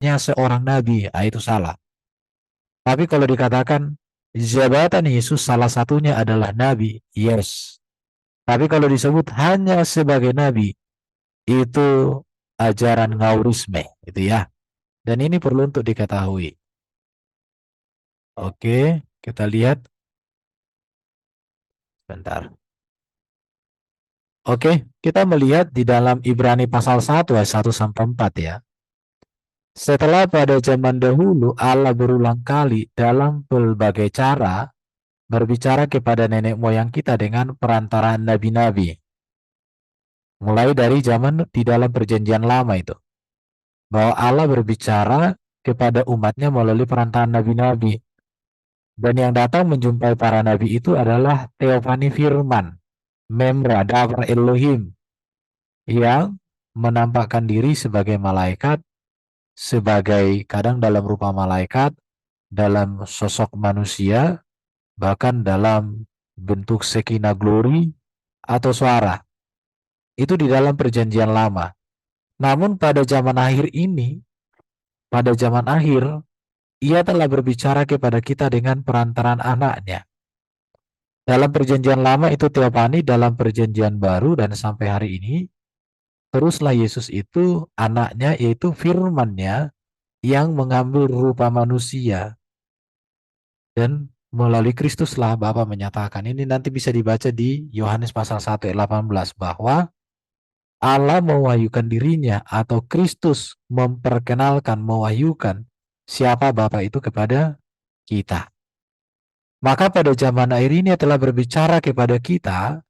seorang nabi, itu salah. Tapi kalau dikatakan jabatan Yesus salah satunya adalah nabi, yes. Tapi kalau disebut hanya sebagai nabi, itu ajaran ngaurisme, gitu ya. Dan ini perlu untuk diketahui. Oke, kita lihat bentar. Oke, kita melihat di dalam Ibrani pasal 1 ayat 1 sampai 4 ya. Setelah pada zaman dahulu Allah berulang kali dalam berbagai cara berbicara kepada nenek moyang kita dengan perantaraan nabi-nabi. Mulai dari zaman di dalam perjanjian lama itu. Bahwa Allah berbicara kepada umatnya melalui perantaraan nabi-nabi. Dan yang datang menjumpai para nabi itu adalah teofani firman, memra, davar Elohim, yang menampakkan diri sebagai malaikat, sebagai kadang dalam rupa malaikat, dalam sosok manusia, bahkan dalam bentuk sekina glory atau suara. Itu di dalam perjanjian lama. Namun pada zaman akhir ini, pada zaman akhir, ia telah berbicara kepada kita dengan perantaran anaknya. Dalam perjanjian lama itu teofani, dalam perjanjian baru dan sampai hari ini, teruslah Yesus itu anaknya, yaitu firman-Nya yang mengambil rupa manusia. Dan melalui Kristuslah Bapa menyatakan, ini nanti bisa dibaca di Yohanes pasal 1 ayat 18, bahwa Allah mewahyukan dirinya atau Kristus memperkenalkan, mewahyukan siapa Bapa itu kepada kita. Maka pada zaman akhir ini telah berbicara kepada kita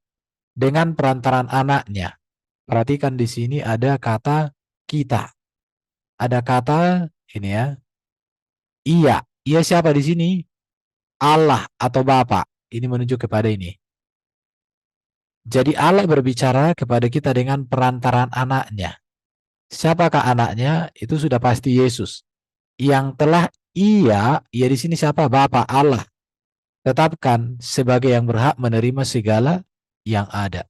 dengan perantaran anaknya. Perhatikan di sini ada kata kita. Ada kata ini ya, iya. Iya siapa di sini? Allah atau Bapa. Ini menunjuk kepada ini. Jadi Allah berbicara kepada kita dengan perantaran anaknya. Siapakah anaknya? Itu sudah pasti Yesus. Yang telah ia di sini siapa? Bapa Allah. Tetapkan sebagai yang berhak menerima segala yang ada.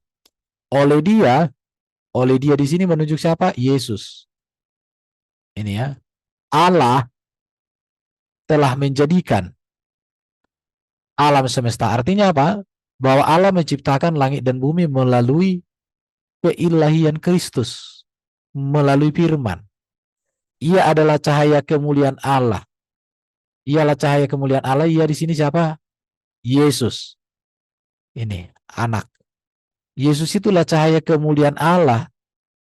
Oleh dia di sini menunjuk siapa? Yesus. Ini ya. Allah telah menjadikan alam semesta. Artinya apa? Bahwa Allah menciptakan langit dan bumi melalui keilahian Kristus, melalui firman. Ia adalah cahaya kemuliaan Allah. Ialah cahaya kemuliaan Allah. Ia di sini siapa? Yesus. Ini anak. Yesus itulah cahaya kemuliaan Allah,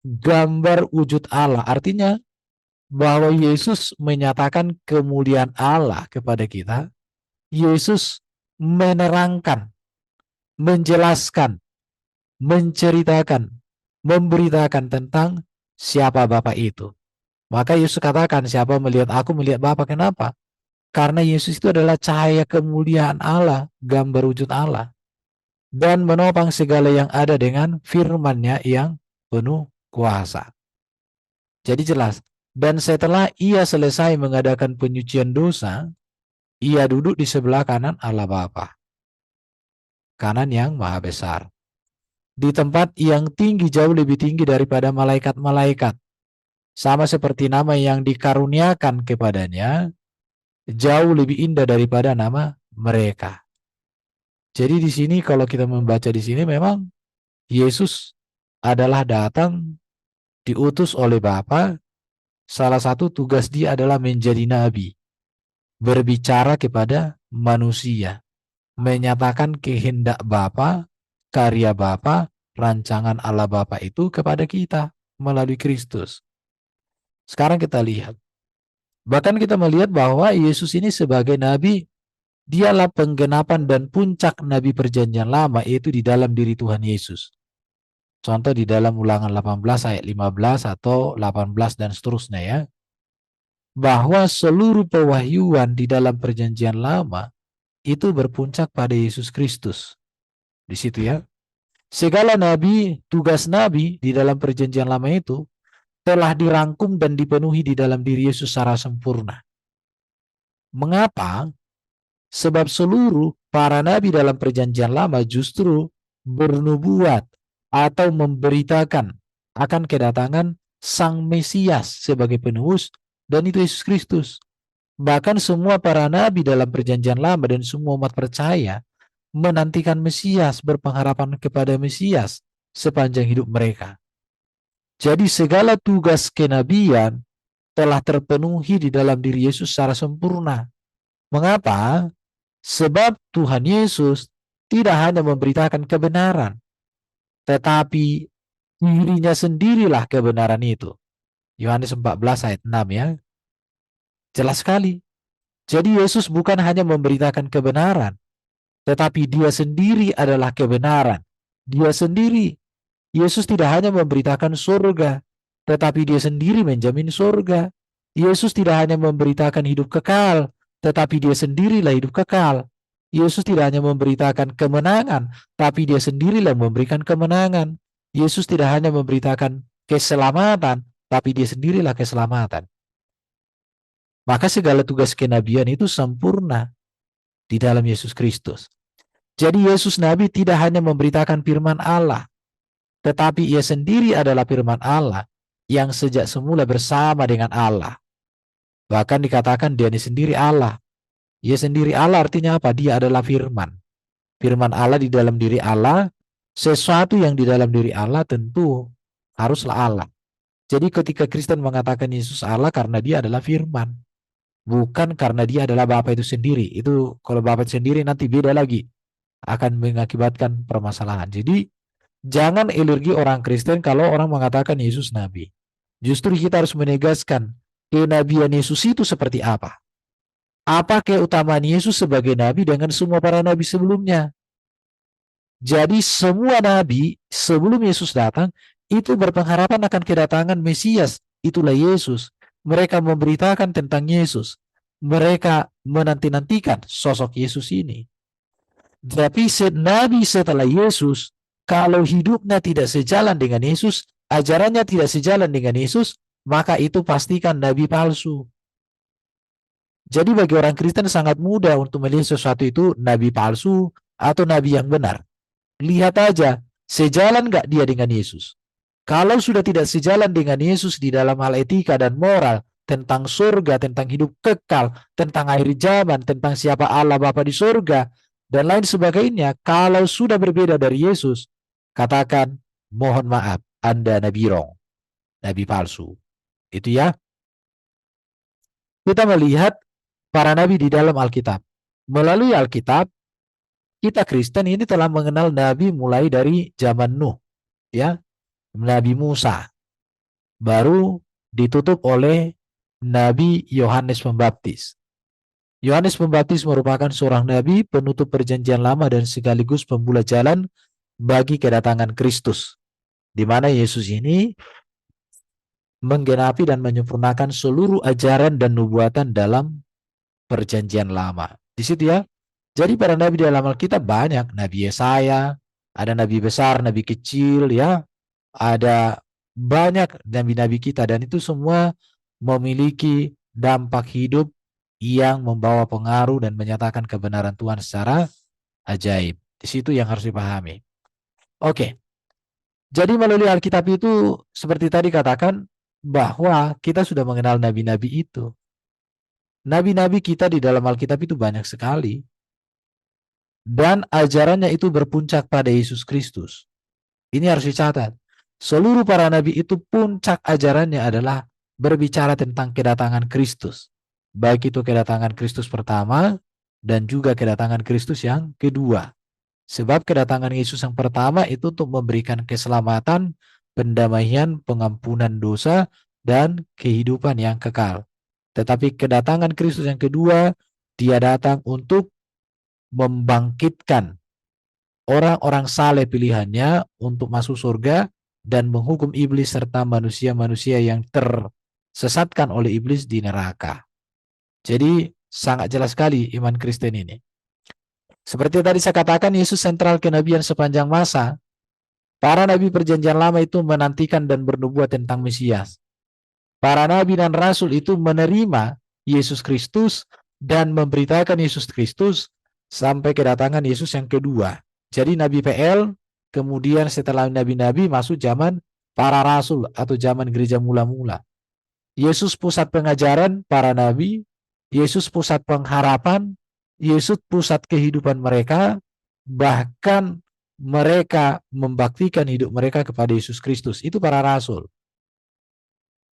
gambar wujud Allah. Artinya bahwa Yesus menyatakan kemuliaan Allah kepada kita. Yesus menerangkan, menjelaskan, menceritakan, memberitakan tentang siapa Bapa itu. Maka Yesus katakan, siapa melihat aku melihat Bapa. Kenapa? Karena Yesus itu adalah cahaya kemuliaan Allah, gambar wujud Allah. Dan menopang segala yang ada dengan firman-Nya yang penuh kuasa. Jadi jelas. Dan setelah ia selesai mengadakan penyucian dosa, ia duduk di sebelah kanan Allah Bapa, kanan yang maha besar. Di tempat yang tinggi, jauh lebih tinggi daripada malaikat-malaikat. Sama seperti nama yang dikaruniakan kepadanya, jauh lebih indah daripada nama mereka. Jadi di sini kalau kita membaca di sini memang Yesus adalah datang diutus oleh Bapa. Salah satu tugas dia adalah menjadi nabi, berbicara kepada manusia, menyatakan kehendak Bapa, karya Bapa, rancangan Allah Bapa itu kepada kita melalui Kristus. Sekarang kita lihat. Bahkan kita melihat bahwa Yesus ini sebagai nabi, dialah penggenapan dan puncak nabi perjanjian lama, yaitu di dalam diri Tuhan Yesus. Contoh di dalam Ulangan 18 ayat 15 atau 18 dan seterusnya ya. Bahwa seluruh pewahyuan di dalam perjanjian lama itu berpuncak pada Yesus Kristus. Di situ ya. Segala nabi, tugas nabi di dalam perjanjian lama itu telah dirangkum dan dipenuhi di dalam diri Yesus secara sempurna. Mengapa? Sebab seluruh para nabi dalam perjanjian lama justru bernubuat atau memberitakan akan kedatangan Sang Mesias sebagai penebus dan itu Yesus Kristus. Bahkan semua para nabi dalam perjanjian lama dan semua umat percaya menantikan Mesias, berpengharapan kepada Mesias sepanjang hidup mereka. Jadi segala tugas kenabian telah terpenuhi di dalam diri Yesus secara sempurna. Mengapa? Sebab Tuhan Yesus tidak hanya memberitakan kebenaran, tetapi dirinya sendirilah kebenaran itu. Yohanes 14 ayat 6 ya. Jelas sekali. Jadi Yesus bukan hanya memberitakan kebenaran, tetapi dia sendiri adalah kebenaran. Dia sendiri. Yesus tidak hanya memberitakan surga, tetapi dia sendiri menjamin surga. Yesus tidak hanya memberitakan hidup kekal, tetapi dia sendirilah hidup kekal. Yesus tidak hanya memberitakan kemenangan, tapi dia sendirilah memberikan kemenangan. Yesus tidak hanya memberitakan keselamatan, tapi dia sendirilah keselamatan. Maka segala tugas kenabian itu sempurna di dalam Yesus Kristus. Jadi Yesus Nabi tidak hanya memberitakan firman Allah, tetapi ia sendiri adalah firman Allah yang sejak semula bersama dengan Allah. Bahkan dikatakan dia sendiri Allah. Ia sendiri Allah artinya apa? Dia adalah firman. Firman Allah di dalam diri Allah, sesuatu yang di dalam diri Allah tentu haruslah Allah. Jadi ketika Kristen mengatakan Yesus Allah karena dia adalah firman, bukan karena dia adalah Bapa itu sendiri. Itu kalau Bapa itu sendiri nanti beda lagi, akan mengakibatkan permasalahan. Jadi jangan alergi orang Kristen kalau orang mengatakan Yesus Nabi. Justru kita harus menegaskan kenabian Yesus itu seperti apa. Apa keutamaan Yesus sebagai Nabi dengan semua para Nabi sebelumnya. Jadi semua Nabi sebelum Yesus datang itu berpengharapan akan kedatangan Mesias. Itulah Yesus. Mereka memberitakan tentang Yesus. Mereka menanti-nantikan sosok Yesus ini. Tapi Nabi setelah Yesus, kalau hidupnya tidak sejalan dengan Yesus, ajarannya tidak sejalan dengan Yesus, maka itu pastikan nabi palsu. Jadi bagi orang Kristen sangat mudah untuk melihat sesuatu itu nabi palsu atau nabi yang benar. Lihat aja, sejalan nggak dia dengan Yesus. Kalau sudah tidak sejalan dengan Yesus di dalam hal etika dan moral, tentang surga, tentang hidup kekal, tentang akhir zaman, tentang siapa Allah Bapa di surga, dan lain sebagainya, kalau sudah berbeda dari Yesus, katakan, mohon maaf, Anda nabi wrong, nabi palsu. Itu ya. Kita melihat para nabi di dalam Alkitab. Melalui Alkitab, kita Kristen ini telah mengenal nabi mulai dari zaman Nuh, ya, Nabi Musa, baru ditutup oleh Nabi Yohanes Pembaptis. Yohanes Pembaptis merupakan seorang nabi penutup perjanjian lama dan sekaligus pembuka jalan bagi kedatangan Kristus, di mana Yesus ini menggenapi dan menyempurnakan seluruh ajaran dan nubuatan dalam perjanjian lama. Di situ ya. Jadi para nabi dalam Alkitab banyak. Nabi Yesaya, ada nabi besar, nabi kecil ya. Ada banyak nabi-nabi kita dan itu semua memiliki dampak hidup yang membawa pengaruh dan menyatakan kebenaran Tuhan secara ajaib. Di situ yang harus dipahami. Oke. Jadi melalui Alkitab itu seperti tadi katakan bahwa kita sudah mengenal nabi-nabi itu. Nabi-nabi kita di dalam Alkitab itu banyak sekali. Dan ajarannya itu berpuncak pada Yesus Kristus. Ini harus dicatat. Seluruh para nabi itu puncak ajarannya adalah berbicara tentang kedatangan Kristus. Baik itu kedatangan Kristus pertama dan juga kedatangan Kristus yang kedua. Sebab kedatangan Yesus yang pertama itu untuk memberikan keselamatan, pendamaian, pengampunan dosa, dan kehidupan yang kekal. Tetapi kedatangan Kristus yang kedua, dia datang untuk membangkitkan orang-orang saleh pilihannya untuk masuk surga dan menghukum iblis serta manusia-manusia yang tersesatkan oleh iblis di neraka. Jadi sangat jelas sekali iman Kristen ini. Seperti tadi saya katakan, Yesus sentral kenabian sepanjang masa. Para nabi perjanjian lama itu menantikan dan bernubuat tentang Mesias. Para nabi dan rasul itu menerima Yesus Kristus dan memberitakan Yesus Kristus sampai kedatangan Yesus yang kedua. Jadi Nabi PL, kemudian setelah nabi-nabi masuk zaman para rasul atau zaman gereja mula-mula. Yesus pusat pengajaran para nabi, Yesus pusat pengharapan, Yesus pusat kehidupan mereka, bahkan mereka membaktikan hidup mereka kepada Yesus Kristus. Itu para rasul.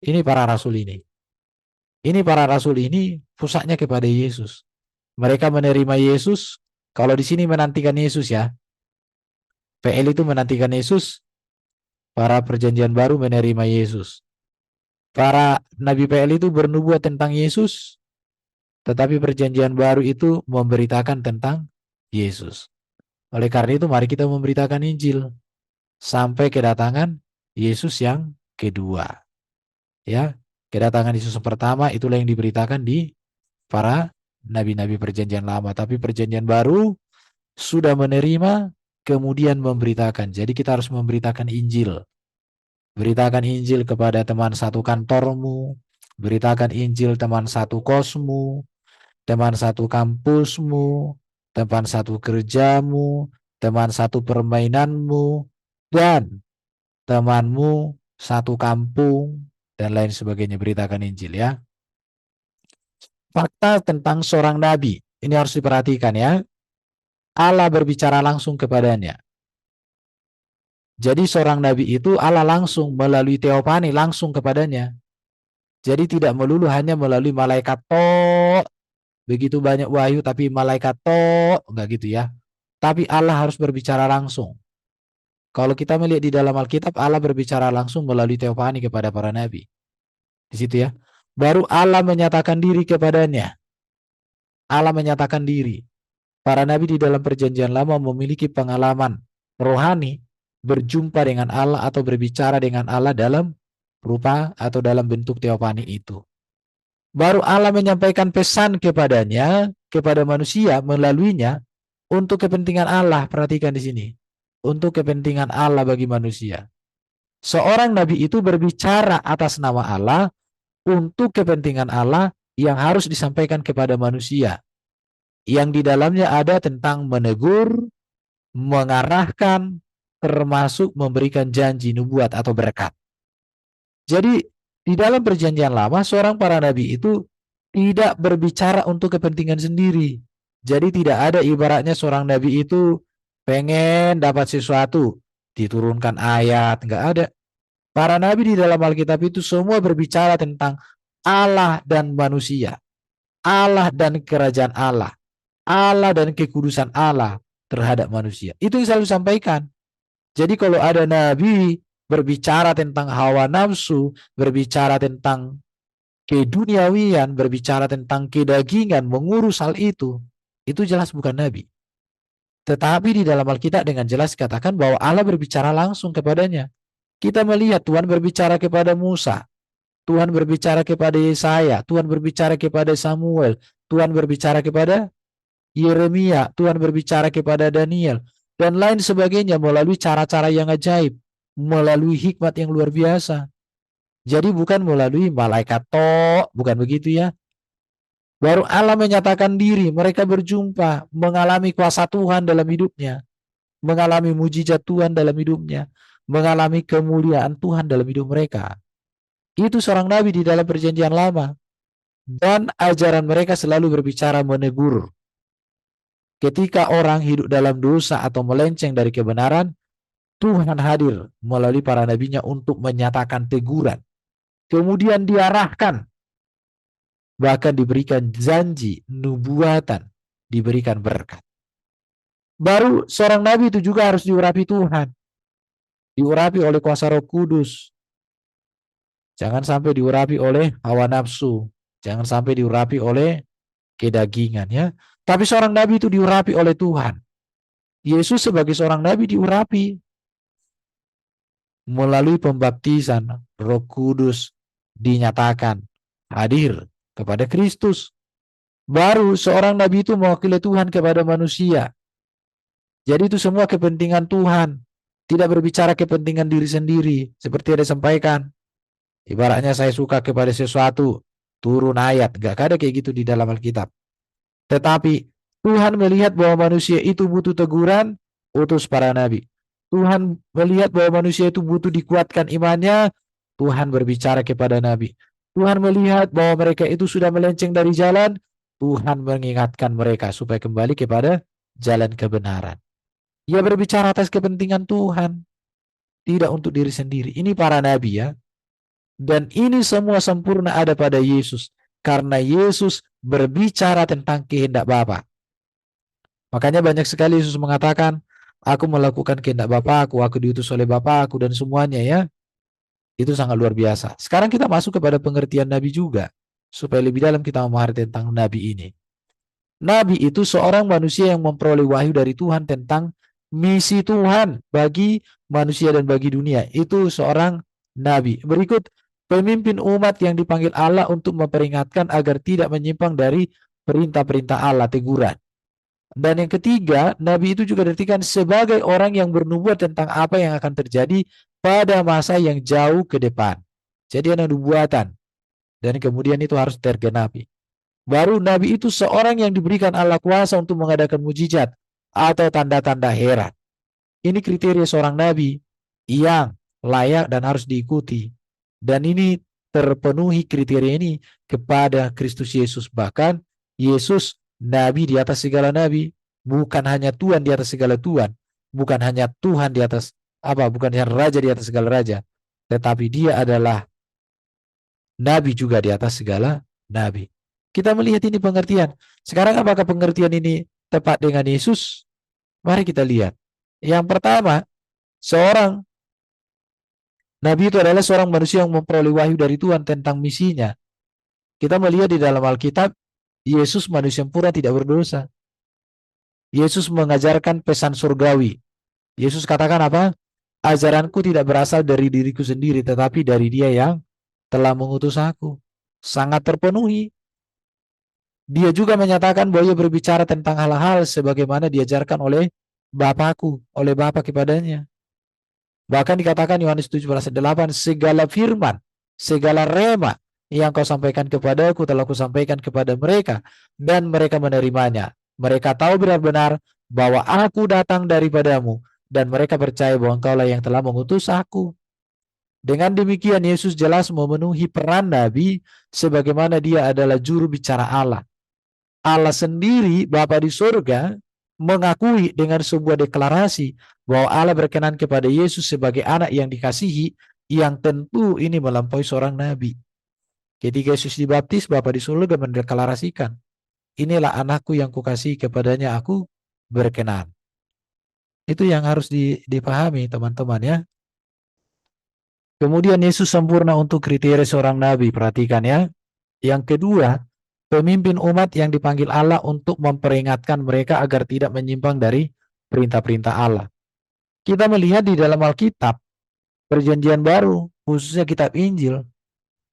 Ini para rasul ini. Ini para rasul ini pusatnya kepada Yesus. Mereka menerima Yesus. Kalau di sini menantikan Yesus ya. PL itu menantikan Yesus. Para perjanjian baru menerima Yesus. Para nabi PL itu bernubuat tentang Yesus. Tetapi perjanjian baru itu memberitakan tentang Yesus. Oleh karena itu mari kita memberitakan Injil. Sampai kedatangan Yesus yang kedua. Ya, kedatangan Yesus yang pertama itulah yang diberitakan di para nabi-nabi perjanjian lama. Tapi perjanjian baru sudah menerima kemudian memberitakan. Jadi kita harus memberitakan Injil. Beritakan Injil kepada teman satu kantormu, beritakan Injil teman satu kosmu, teman satu kampusmu, teman satu kerjamu, teman satu permainanmu, dan temanmu satu kampung, dan lain sebagainya. Beritakan Injil ya. Fakta tentang seorang nabi, ini harus diperhatikan ya. Allah berbicara langsung kepadanya. Jadi seorang nabi itu Allah langsung melalui teopani langsung kepadanya. Jadi tidak melulu hanya melalui malaikat toh, begitu banyak wahyu tapi malaikat toh, enggak gitu ya. Tapi Allah harus berbicara langsung. Kalau kita melihat di dalam Alkitab, Allah berbicara langsung melalui teopani kepada para nabi. Di situ ya. Baru Allah menyatakan diri kepadanya. Allah menyatakan diri. Para nabi di dalam perjanjian lama memiliki pengalaman rohani berjumpa dengan Allah atau berbicara dengan Allah dalam rupa atau dalam bentuk teopani itu. Baru Allah menyampaikan pesan kepadanya, kepada manusia melaluinya untuk kepentingan Allah. Perhatikan di sini. Untuk kepentingan Allah bagi manusia. Seorang nabi itu berbicara atas nama Allah untuk kepentingan Allah yang harus disampaikan kepada manusia. Yang di dalamnya ada tentang menegur, mengarahkan, termasuk memberikan janji nubuat atau berkat. Jadi di dalam perjanjian lama seorang para nabi itu tidak berbicara untuk kepentingan sendiri. Jadi tidak ada ibaratnya seorang nabi itu pengen dapat sesuatu, diturunkan ayat, enggak ada. Para nabi di dalam Alkitab itu semua berbicara tentang Allah dan manusia, Allah dan kerajaan Allah, Allah dan kekudusan Allah terhadap manusia. Itu yang selalu sampaikan. Jadi kalau ada nabi berbicara tentang hawa nafsu, berbicara tentang keduniawian, berbicara tentang kedagingan, mengurus hal itu jelas bukan nabi. Tetapi di dalam Alkitab dengan jelas katakan bahwa Allah berbicara langsung kepadanya. Kita melihat Tuhan berbicara kepada Musa, Tuhan berbicara kepada Yesaya, Tuhan berbicara kepada Samuel, Tuhan berbicara kepada Yeremia, Tuhan berbicara kepada Daniel, dan lain sebagainya melalui cara-cara yang ajaib, melalui hikmat yang luar biasa. Jadi bukan melalui malaikat toh, bukan begitu ya. Baru Allah menyatakan diri, mereka berjumpa, mengalami kuasa Tuhan dalam hidupnya, mengalami mujizat Tuhan dalam hidupnya, mengalami kemuliaan Tuhan dalam hidup mereka. Itu seorang nabi di dalam perjanjian lama. Dan ajaran mereka selalu berbicara menegur. Ketika orang hidup dalam dosa atau melenceng dari kebenaran, Tuhan hadir melalui para nabinya untuk menyatakan teguran. Kemudian diarahkan. Bahkan diberikan janji, nubuatan, diberikan berkat. Baru seorang nabi itu juga harus diurapi Tuhan. Diurapi oleh kuasa Roh Kudus. Jangan sampai diurapi oleh hawa nafsu. Jangan sampai diurapi oleh kedagingan ya. Tapi seorang nabi itu diurapi oleh Tuhan. Yesus sebagai seorang nabi diurapi melalui pembaptisan. Roh Kudus dinyatakan hadir kepada Kristus. Baru seorang nabi itu mewakili Tuhan kepada manusia. Jadi itu semua kepentingan Tuhan. Tidak berbicara kepentingan diri sendiri. Seperti yang disampaikan. Ibaratnya saya suka kepada sesuatu, turun ayat. Gak ada kayak gitu di dalam Alkitab. Tetapi Tuhan melihat bahwa manusia itu butuh teguran, utus para nabi. Tuhan melihat bahwa manusia itu butuh dikuatkan imannya, Tuhan berbicara kepada nabi. Tuhan melihat bahwa mereka itu sudah melenceng dari jalan. Tuhan mengingatkan mereka supaya kembali kepada jalan kebenaran. Ia berbicara atas kepentingan Tuhan, tidak untuk diri sendiri. Ini para nabi ya. Dan ini semua sempurna ada pada Yesus. Karena Yesus berbicara tentang kehendak Bapa. Makanya banyak sekali Yesus mengatakan, aku melakukan kehendak Bapa aku diutus oleh Bapa aku dan semuanya ya. Itu sangat luar biasa. Sekarang kita masuk kepada pengertian Nabi juga. Supaya lebih dalam kita memahami tentang Nabi ini. Nabi itu seorang manusia yang memperoleh wahyu dari Tuhan tentang misi Tuhan bagi manusia dan bagi dunia. Itu seorang Nabi. Berikut, pemimpin umat yang dipanggil Allah untuk memperingatkan agar tidak menyimpang dari perintah-perintah Allah, teguran. Dan yang ketiga, Nabi itu juga diartikan sebagai orang yang bernubuat tentang apa yang akan terjadi pada masa yang jauh ke depan. Jadi ada nubuatan. Dan kemudian itu harus tergenapi. Baru Nabi itu seorang yang diberikan Allah kuasa untuk mengadakan mujizat atau tanda-tanda heran. Ini kriteria seorang Nabi yang layak dan harus diikuti. Dan ini terpenuhi kriteria ini kepada Kristus Yesus. Bahkan Yesus Nabi di atas segala Nabi. Bukan hanya Tuhan di atas segala Tuhan. Bukan hanya Tuhan di atas bukan hanya Raja di atas segala Raja. Tetapi dia adalah Nabi juga di atas segala Nabi. Kita melihat ini pengertian. Sekarang apakah pengertian ini tepat dengan Yesus? Mari kita lihat. Yang pertama, seorang Nabi itu adalah seorang manusia yang memperoleh wahyu dari Tuhan tentang misinya. Kita melihat di dalam Alkitab, Yesus manusia sempurna tidak berdosa. Yesus mengajarkan pesan surgawi. Yesus katakan apa? Ajaranku tidak berasal dari diriku sendiri, tetapi dari Dia yang telah mengutus aku. Sangat terpenuhi. Dia juga menyatakan bahwa ia berbicara tentang hal-hal sebagaimana diajarkan oleh Bapakku, oleh Bapa kepadanya. Bahkan dikatakan Yohanes 17:8, segala firman, segala rema yang kau sampaikan kepadaku telah kusampaikan kepada mereka, dan mereka menerimanya. Mereka tahu benar-benar bahwa aku datang daripadamu, dan mereka percaya bahwa engkaulah yang telah mengutus aku. Dengan demikian Yesus jelas memenuhi peran Nabi sebagaimana dia adalah juru bicara Allah. Allah sendiri, Bapa di surga, mengakui dengan sebuah deklarasi bahwa Allah berkenan kepada Yesus sebagai anak yang dikasihi, yang tentu ini melampaui seorang nabi. Ketika Yesus dibaptis, Bapa di surga mendeklarasikan, inilah anakku yang kukasihi, kepadanya aku berkenan. Itu yang harus dipahami teman-teman ya. Kemudian Yesus sempurna untuk kriteria seorang nabi, perhatikan ya. Yang kedua, pemimpin umat yang dipanggil Allah untuk memperingatkan mereka agar tidak menyimpang dari perintah-perintah Allah. Kita melihat di dalam Alkitab, Perjanjian Baru, khususnya kitab Injil,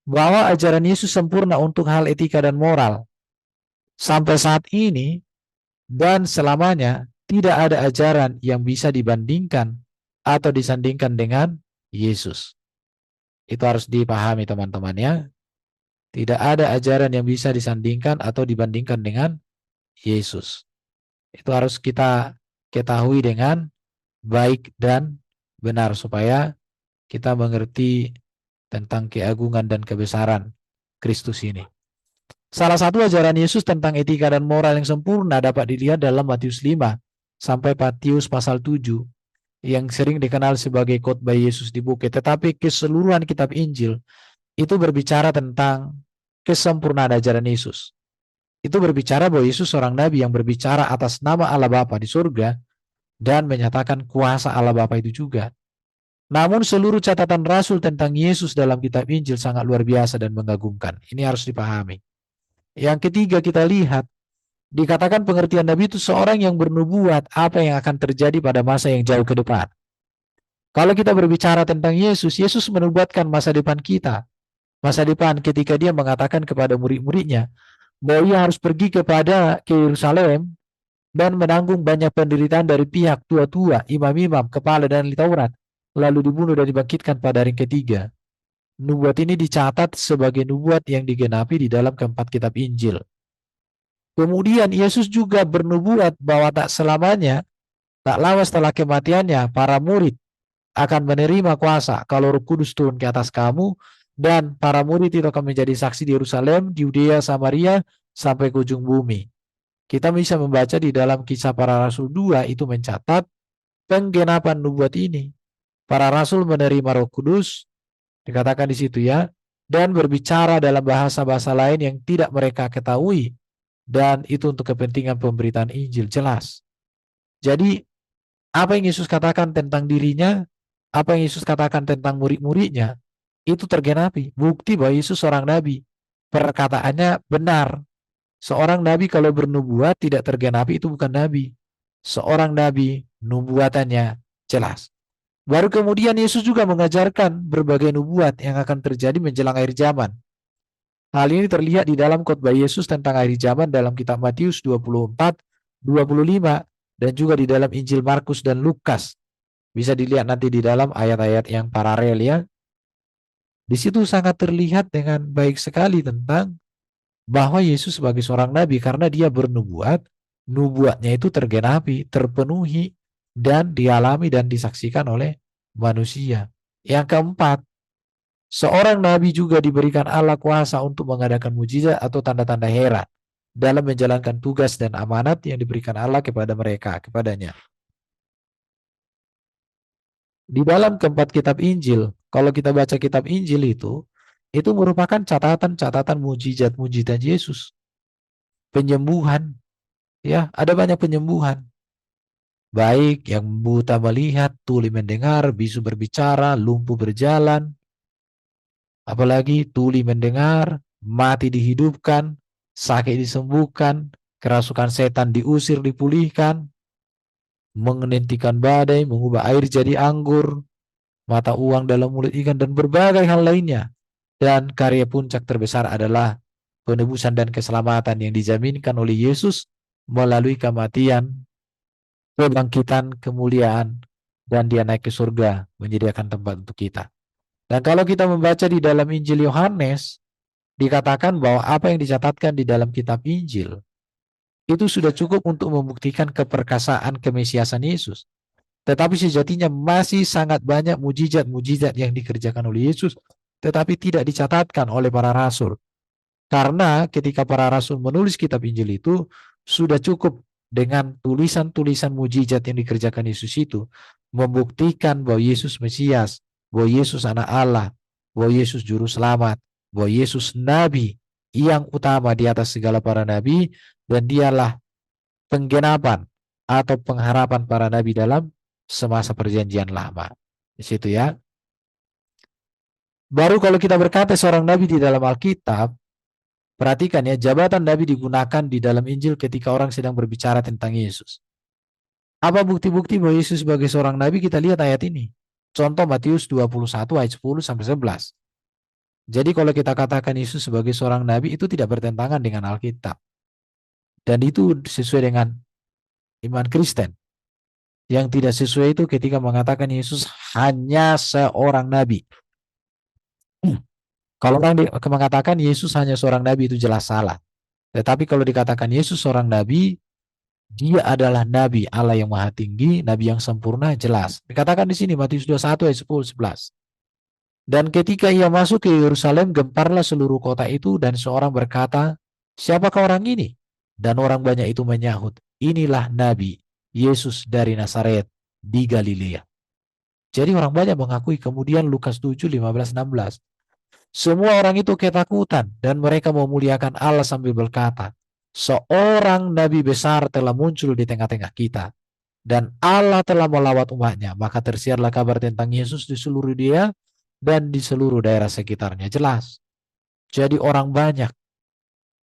bahwa ajaran Yesus sempurna untuk hal etika dan moral. Sampai saat ini dan selamanya tidak ada ajaran yang bisa dibandingkan atau disandingkan dengan Yesus. Itu harus dipahami teman-teman ya. Tidak ada ajaran yang bisa disandingkan atau dibandingkan dengan Yesus. Itu harus kita ketahui dengan baik dan benar supaya kita mengerti tentang keagungan dan kebesaran Kristus ini. Salah satu ajaran Yesus tentang etika dan moral yang sempurna dapat dilihat dalam Matius 5 sampai Matius pasal 7 yang sering dikenal sebagai khotbah Yesus di bukit. Tetapi keseluruhan kitab Injil itu berbicara tentang kesempurnaan ajaran Yesus. Itu berbicara bahwa Yesus seorang nabi yang berbicara atas nama Allah Bapa di surga dan menyatakan kuasa Allah Bapa itu juga. Namun seluruh catatan Rasul tentang Yesus dalam kitab Injil sangat luar biasa dan mengagumkan. Ini harus dipahami. Yang ketiga kita lihat, dikatakan pengertian Nabi itu seorang yang bernubuat apa yang akan terjadi pada masa yang jauh ke depan. Kalau kita berbicara tentang Yesus, Yesus menubuatkan masa depan kita. Masa depan ketika dia mengatakan kepada murid-muridnya bahwa ia harus pergi ke Yerusalem dan menanggung banyak penderitaan dari pihak tua-tua, imam-imam, kepala dan ahli Taurat, lalu dibunuh dan dibangkitkan pada hari ketiga. Nubuat ini dicatat sebagai nubuat yang digenapi di dalam keempat kitab Injil. Kemudian Yesus juga bernubuat bahwa tak selamanya, tak lama setelah kematiannya, para murid akan menerima kuasa kalau Roh Kudus turun ke atas kamu Dan para murid itu akan menjadi saksi di Yerusalem, di Yudea, Samaria, sampai ke ujung bumi. Kita bisa membaca di dalam Kisah Para Rasul 2 itu mencatat penggenapan nubuat ini. Para rasul menerima Roh Kudus, dikatakan di situ ya, dan berbicara dalam bahasa-bahasa lain yang tidak mereka ketahui, dan itu untuk kepentingan pemberitaan Injil, jelas. Jadi apa yang Yesus katakan tentang dirinya, apa yang Yesus katakan tentang murid-muridnya, itu tergenapi. Bukti bahwa Yesus seorang nabi. Perkataannya benar. Seorang nabi kalau bernubuat tidak tergenapi itu bukan nabi. Seorang nabi nubuatannya jelas. Baru kemudian Yesus juga mengajarkan berbagai nubuat yang akan terjadi menjelang akhir zaman. Hal ini terlihat di dalam khotbah Yesus tentang akhir zaman dalam kitab Matius 24, 25, dan juga di dalam Injil Markus dan Lukas. Bisa dilihat nanti di dalam ayat-ayat yang paralel ya. Di situ sangat terlihat dengan baik sekali tentang bahwa Yesus sebagai seorang nabi karena dia bernubuat, nubuatnya itu tergenapi, terpenuhi, dan dialami dan disaksikan oleh manusia. Yang keempat, seorang nabi juga diberikan Allah kuasa untuk mengadakan mujizat atau tanda-tanda heran dalam menjalankan tugas dan amanat yang diberikan Allah kepada mereka, kepadanya. Di dalam keempat kitab Injil, kalau kita baca kitab Injil itu merupakan catatan-catatan mujizat-mujizat Yesus. Penyembuhan, ya, ada banyak penyembuhan. Baik yang buta melihat, tuli mendengar, bisu berbicara, lumpuh berjalan, apalagi tuli mendengar, mati dihidupkan, sakit disembuhkan, kerasukan setan diusir, dipulihkan, menghentikan badai, mengubah air jadi anggur, mata uang dalam mulut ikan, dan berbagai hal lainnya. Dan karya puncak terbesar adalah penebusan dan keselamatan yang dijaminkan oleh Yesus melalui kematian, kebangkitan, kemuliaan, dan dia naik ke surga menyediakan tempat untuk kita. Dan kalau kita membaca di dalam Injil Yohanes, dikatakan bahwa apa yang dicatatkan di dalam kitab Injil itu sudah cukup untuk membuktikan keperkasaan kemesiasan Yesus. Tetapi sejatinya masih sangat banyak mujizat-mujizat yang dikerjakan oleh Yesus, tetapi tidak dicatatkan oleh para rasul. Karena ketika para rasul menulis kitab Injil itu, sudah cukup dengan tulisan-tulisan mujizat yang dikerjakan Yesus itu, membuktikan bahwa Yesus Mesias, bahwa Yesus anak Allah, bahwa Yesus juru selamat, bahwa Yesus nabi yang utama di atas segala para nabi, dan dialah penggenapan atau pengharapan para nabi dalam semasa perjanjian lama. Di situ ya. Baru kalau kita berkata seorang nabi di dalam Alkitab, perhatikan ya, jabatan nabi digunakan di dalam Injil ketika orang sedang berbicara tentang Yesus. Apa bukti-bukti bahwa Yesus sebagai seorang nabi? Kita lihat ayat ini. Contoh Matius 21 ayat 10 sampai 11. Jadi kalau kita katakan Yesus sebagai seorang nabi itu tidak bertentangan dengan Alkitab. Dan itu sesuai dengan iman Kristen. Yang tidak sesuai itu ketika mengatakan Yesus hanya seorang nabi. Kalau orang mengatakan Yesus hanya seorang nabi itu jelas salah. Tetapi kalau dikatakan Yesus seorang nabi, dia adalah nabi Allah yang maha tinggi, nabi yang sempurna, jelas. Dikatakan di sini Matius 21 ayat 10-11. Dan ketika ia masuk ke Yerusalem, gemparlah seluruh kota itu dan seorang berkata, "Siapakah orang ini?" Dan orang banyak itu menyahut, "Inilah nabi Yesus dari Nazaret di Galilea." Jadi orang banyak mengakui. Kemudian Lukas 7, 15-16. Semua orang itu ketakutan dan mereka memuliakan Allah sambil berkata, "Seorang nabi besar telah muncul di tengah-tengah kita dan Allah telah melawat umatnya." Maka tersiarlah kabar tentang Yesus di seluruh dia dan di seluruh daerah sekitarnya. Jelas. Jadi orang banyak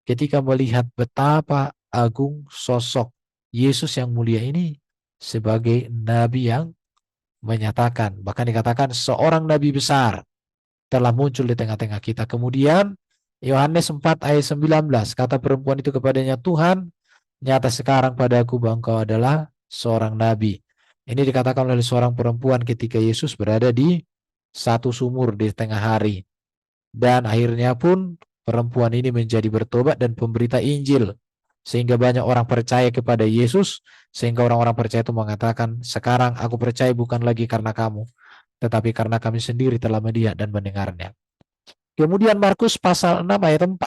ketika melihat betapa agung sosok Yesus yang mulia ini sebagai nabi yang menyatakan, bahkan dikatakan seorang nabi besar telah muncul di tengah-tengah kita. Kemudian Yohanes 4 ayat 19, kata perempuan itu kepadanya, "Tuhan, nyata sekarang padaku bahwa engkau adalah seorang nabi." Ini dikatakan oleh seorang perempuan ketika Yesus berada di satu sumur di tengah hari. Dan akhirnya pun perempuan ini menjadi bertobat dan pemberita Injil. Sehingga banyak orang percaya kepada Yesus. Sehingga orang-orang percaya itu mengatakan, "Sekarang aku percaya bukan lagi karena kamu, tetapi karena kami sendiri telah melihat dan mendengarnya." Kemudian Markus pasal 6 ayat 4.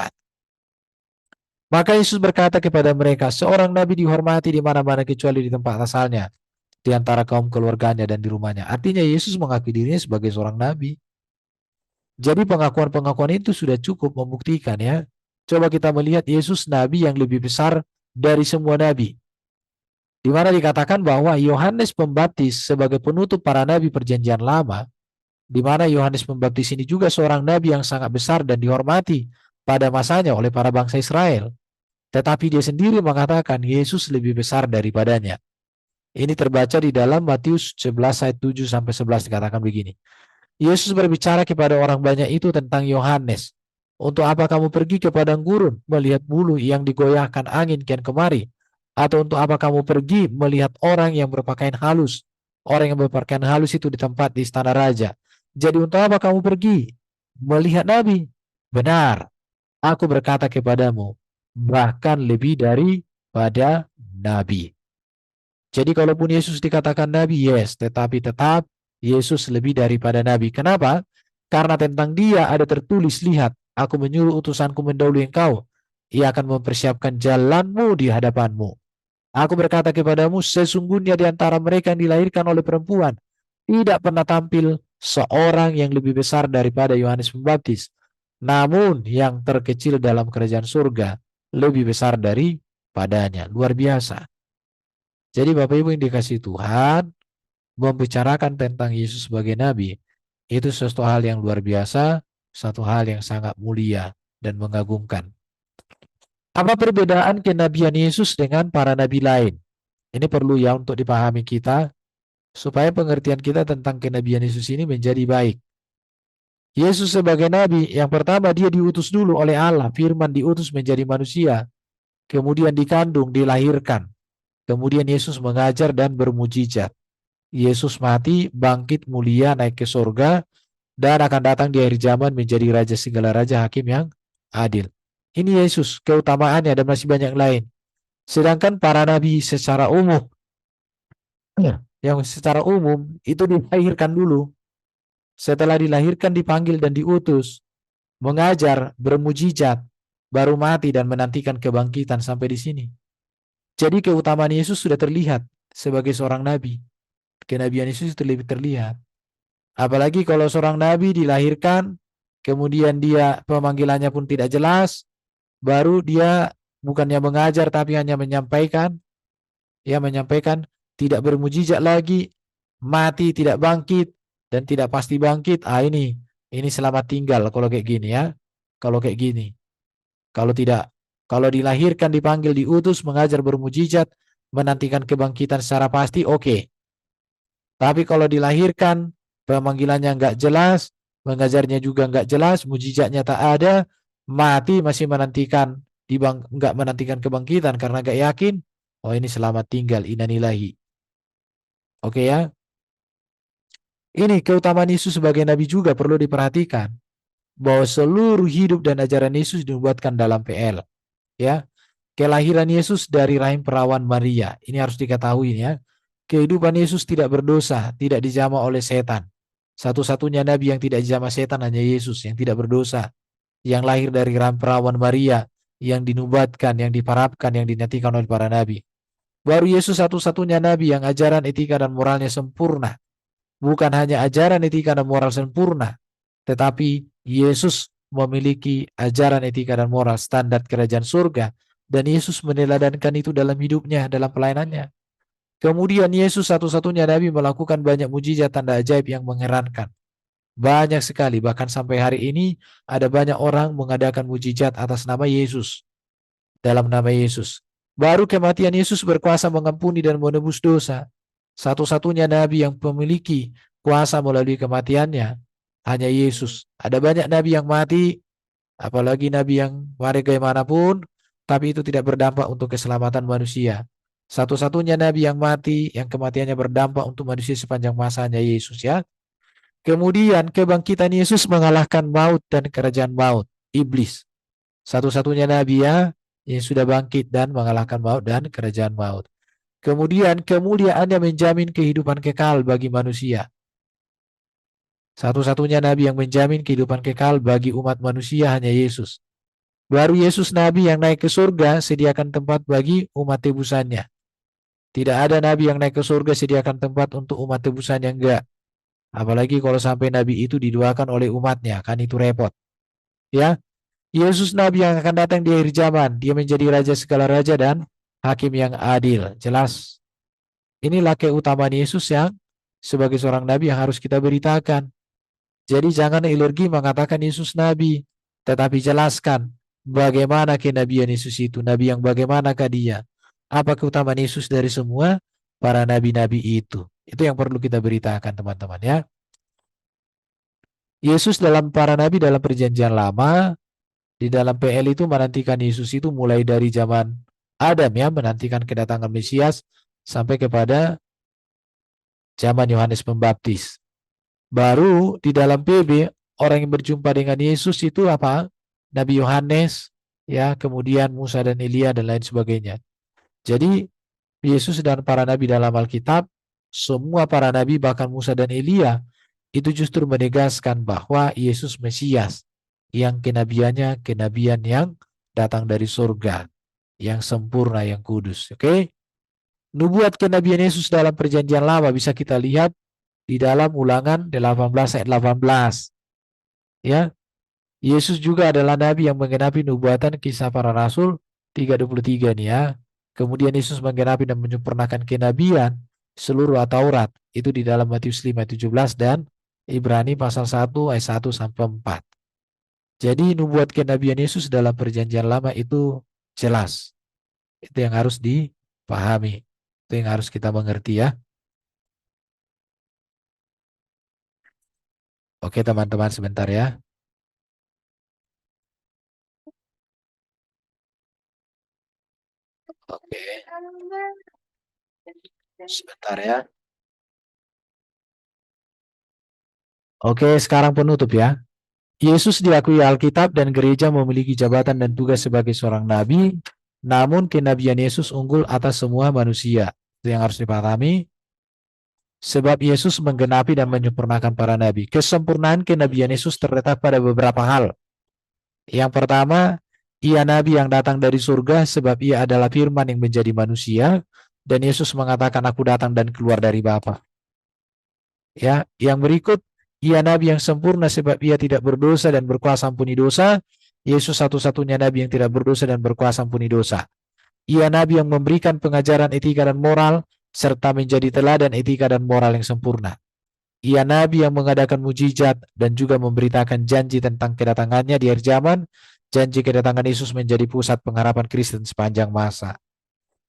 Maka Yesus berkata kepada mereka, seorang nabi dihormati di mana-mana kecuali di tempat asalnya, di antara kaum keluarganya dan di rumahnya. Artinya Yesus mengakui dirinya sebagai seorang nabi. Jadi pengakuan-pengakuan itu sudah cukup membuktikan ya. Coba kita melihat Yesus nabi yang lebih besar dari semua nabi. Di mana dikatakan bahwa Yohanes Pembaptis sebagai penutup para nabi perjanjian lama, di mana Yohanes Pembaptis ini juga seorang nabi yang sangat besar dan dihormati pada masanya oleh para bangsa Israel. Tetapi dia sendiri mengatakan Yesus lebih besar daripadanya. Ini terbaca di dalam Matius 11 ayat 7 sampai 11 dikatakan begini. Yesus berbicara kepada orang banyak itu tentang Yohanes. Untuk apa kamu pergi ke padang gurun melihat bulu yang digoyahkan angin kian kemari? Atau untuk apa kamu pergi melihat orang yang berpakaian halus? Orang yang berpakaian halus itu di tempat di istana raja. Jadi untuk apa kamu pergi melihat nabi? Benar, aku berkata kepadamu, bahkan lebih daripada nabi. Jadi kalaupun Yesus dikatakan nabi, yes, tetapi tetap Yesus lebih daripada nabi. Kenapa? Karena tentang dia ada tertulis, lihat, aku menyuruh utusanku mendahului engkau. Ia akan mempersiapkan jalanmu di hadapanmu. Aku berkata kepadamu, sesungguhnya di antara mereka yang dilahirkan oleh perempuan, tidak pernah tampil seorang yang lebih besar daripada Yohanes Pembaptis. Namun yang terkecil dalam kerajaan surga lebih besar daripadanya. Luar biasa. Jadi Bapak Ibu yang dikasihi Tuhan, membicarakan tentang Yesus sebagai nabi, itu sesuatu hal yang luar biasa, satu hal yang sangat mulia dan mengagumkan. Apa perbedaan kenabian Yesus dengan para nabi lain? Ini perlu ya untuk dipahami kita, supaya pengertian kita tentang kenabian Yesus ini menjadi baik. Yesus sebagai nabi, yang pertama dia diutus dulu oleh Allah, firman diutus menjadi manusia, kemudian dikandung, dilahirkan. Kemudian Yesus mengajar dan bermujizat. Yesus mati, bangkit, mulia, naik ke surga, dan akan datang di akhir zaman menjadi raja segala raja, hakim yang adil. Ini Yesus, keutamaannya, dan masih banyak lain. Sedangkan para nabi secara umum, yang secara umum itu dilahirkan dulu. Setelah dilahirkan dipanggil dan diutus, mengajar, bermujizat, baru mati dan menantikan kebangkitan sampai di sini. Jadi keutamaan Yesus sudah terlihat sebagai seorang nabi. Kenabian Yesus itu lebih terlihat. Apalagi kalau seorang nabi dilahirkan, kemudian dia pemanggilannya pun tidak jelas, baru dia bukannya mengajar tapi hanya menyampaikan, ya menyampaikan, tidak bermujizat lagi, mati tidak bangkit dan tidak pasti bangkit. Ini selamat tinggal kalau kayak gini ya. Kalau kayak gini. Kalau tidak, kalau dilahirkan, dipanggil, diutus, mengajar, bermujizat, menantikan kebangkitan secara pasti, oke. Tapi kalau dilahirkan, pemanggilannya nggak jelas, mengajarnya juga nggak jelas, mujizatnya tak ada, mati masih menantikan, nggak menantikan kebangkitan karena nggak yakin, oh ini selamat tinggal, innalillahi. Oke ya. Ini keutamaan Yesus sebagai nabi juga perlu diperhatikan, bahwa seluruh hidup dan ajaran Yesus dibuatkan dalam PL. Ya, kelahiran Yesus dari rahim perawan Maria, ini harus diketahui ya. Kehidupan Yesus tidak berdosa, tidak dijamah oleh setan. Satu-satunya nabi yang tidak dijamah setan hanya Yesus yang tidak berdosa, yang lahir dari rahim perawan Maria, yang dinubuatkan, yang diparapkan, yang dinantikan oleh para nabi. Baru Yesus satu-satunya nabi yang ajaran etika dan moralnya sempurna. Bukan hanya ajaran etika dan moral sempurna, tetapi Yesus memiliki ajaran etika dan moral standar kerajaan surga, dan Yesus meneladankan itu dalam hidupnya, dalam pelayanannya. Kemudian Yesus satu-satunya nabi melakukan banyak mujizat tanda ajaib yang mengherankan. Banyak sekali, bahkan sampai hari ini ada banyak orang mengadakan mujizat atas nama Yesus, dalam nama Yesus. Baru kematian Yesus berkuasa mengampuni dan menebus dosa. Satu-satunya nabi yang memiliki kuasa melalui kematiannya hanya Yesus. Ada banyak nabi yang mati, apalagi nabi yang bagaimanapun, tapi itu tidak berdampak untuk keselamatan manusia. Satu-satunya nabi yang mati, yang kematiannya berdampak untuk manusia sepanjang masa hanya Yesus ya. Kemudian kebangkitan Yesus mengalahkan maut dan kerajaan maut, iblis. Satu-satunya nabi ya yang sudah bangkit dan mengalahkan maut dan kerajaan maut. Kemudian kemuliaannya menjamin kehidupan kekal bagi manusia. Satu-satunya nabi yang menjamin kehidupan kekal bagi umat manusia hanya Yesus. Baru Yesus nabi yang naik ke surga sediakan tempat bagi umat tebusannya. Tidak ada nabi yang naik ke surga sediakan tempat untuk umat tebusannya, enggak. Apalagi kalau sampai nabi itu diduakan oleh umatnya, kan itu repot. Ya, Yesus nabi yang akan datang di akhir zaman. Dia menjadi raja segala raja dan hakim yang adil. Jelas. Inilah keutamaan Yesus yang sebagai seorang nabi yang harus kita beritakan. Jadi jangan alergi mengatakan Yesus nabi, tetapi jelaskan bagaimana kenabian Yesus itu, nabi yang bagaimanakah dia, apa keutamaan Yesus dari semua para nabi-nabi itu. Itu yang perlu kita beritakan teman-teman ya. Yesus dalam para nabi dalam perjanjian lama, di dalam PL itu menantikan Yesus itu mulai dari zaman Adam ya, menantikan kedatangan Mesias sampai kepada zaman Yohanes Pembaptis. Baru di dalam PB orang yang berjumpa dengan Yesus itu apa? Nabi Yohanes, ya, kemudian Musa dan Elia dan lain sebagainya. Jadi Yesus dan para nabi dalam Alkitab, semua para nabi bahkan Musa dan Elia itu justru menegaskan bahwa Yesus Mesias yang kenabiannya kenabian yang datang dari surga, yang sempurna, yang kudus. Oke? Nubuat kenabian Yesus dalam perjanjian lama bisa kita lihat di dalam Ulangan 18 ayat 18. Ya, Yesus juga adalah nabi yang menggenapi nubuatan Kisah Para Rasul 3:23 nih ya. Kemudian Yesus menggenapi dan menyempurnakan kenabian seluruh Taurat. Itu di dalam Matius 5:17 dan Ibrani pasal 1 ayat 1 sampai 4. Jadi nubuat kenabian Yesus dalam perjanjian lama itu jelas. Itu yang harus dipahami. Itu yang harus kita mengerti ya. Oke teman-teman sebentar ya. Oke, sebentar ya. Oke, sekarang penutup ya. Yesus diakui Alkitab dan gereja memiliki jabatan dan tugas sebagai seorang nabi, namun kenabian Yesus unggul atas semua manusia. Itu yang harus dipahami. Sebab Yesus menggenapi dan menyempurnakan para nabi. Kesempurnaan kenabian Yesus terletak pada beberapa hal. Yang pertama, ia nabi yang datang dari surga sebab ia adalah firman yang menjadi manusia, dan Yesus mengatakan aku datang dan keluar dari Bapa. Ya, yang berikut, ia nabi yang sempurna sebab ia tidak berdosa dan berkuasa ampuni dosa. Yesus satu-satunya nabi yang tidak berdosa dan berkuasa ampuni dosa. Ia nabi yang memberikan pengajaran etika dan moral serta menjadi teladan etika dan moral yang sempurna. Ia nabi yang mengadakan mujizat dan juga memberitakan janji tentang kedatangannya di akhir zaman. Janji kedatangan Yesus menjadi pusat pengharapan Kristen sepanjang masa.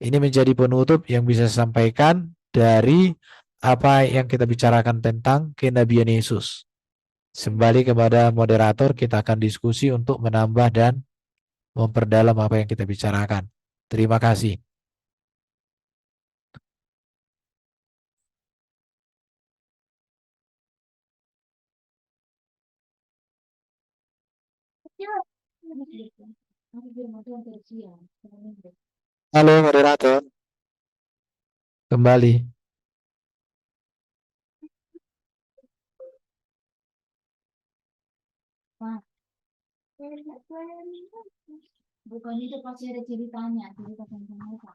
Ini menjadi penutup yang bisa saya sampaikan dari apa yang kita bicarakan tentang kenabian Yesus. Kembali kepada moderator, kita akan diskusi untuk menambah dan memperdalam apa yang kita bicarakan. Terima kasih. Halo moderator, kembali. Bukan itu pasti ada ceritanya, cerita tentang apa?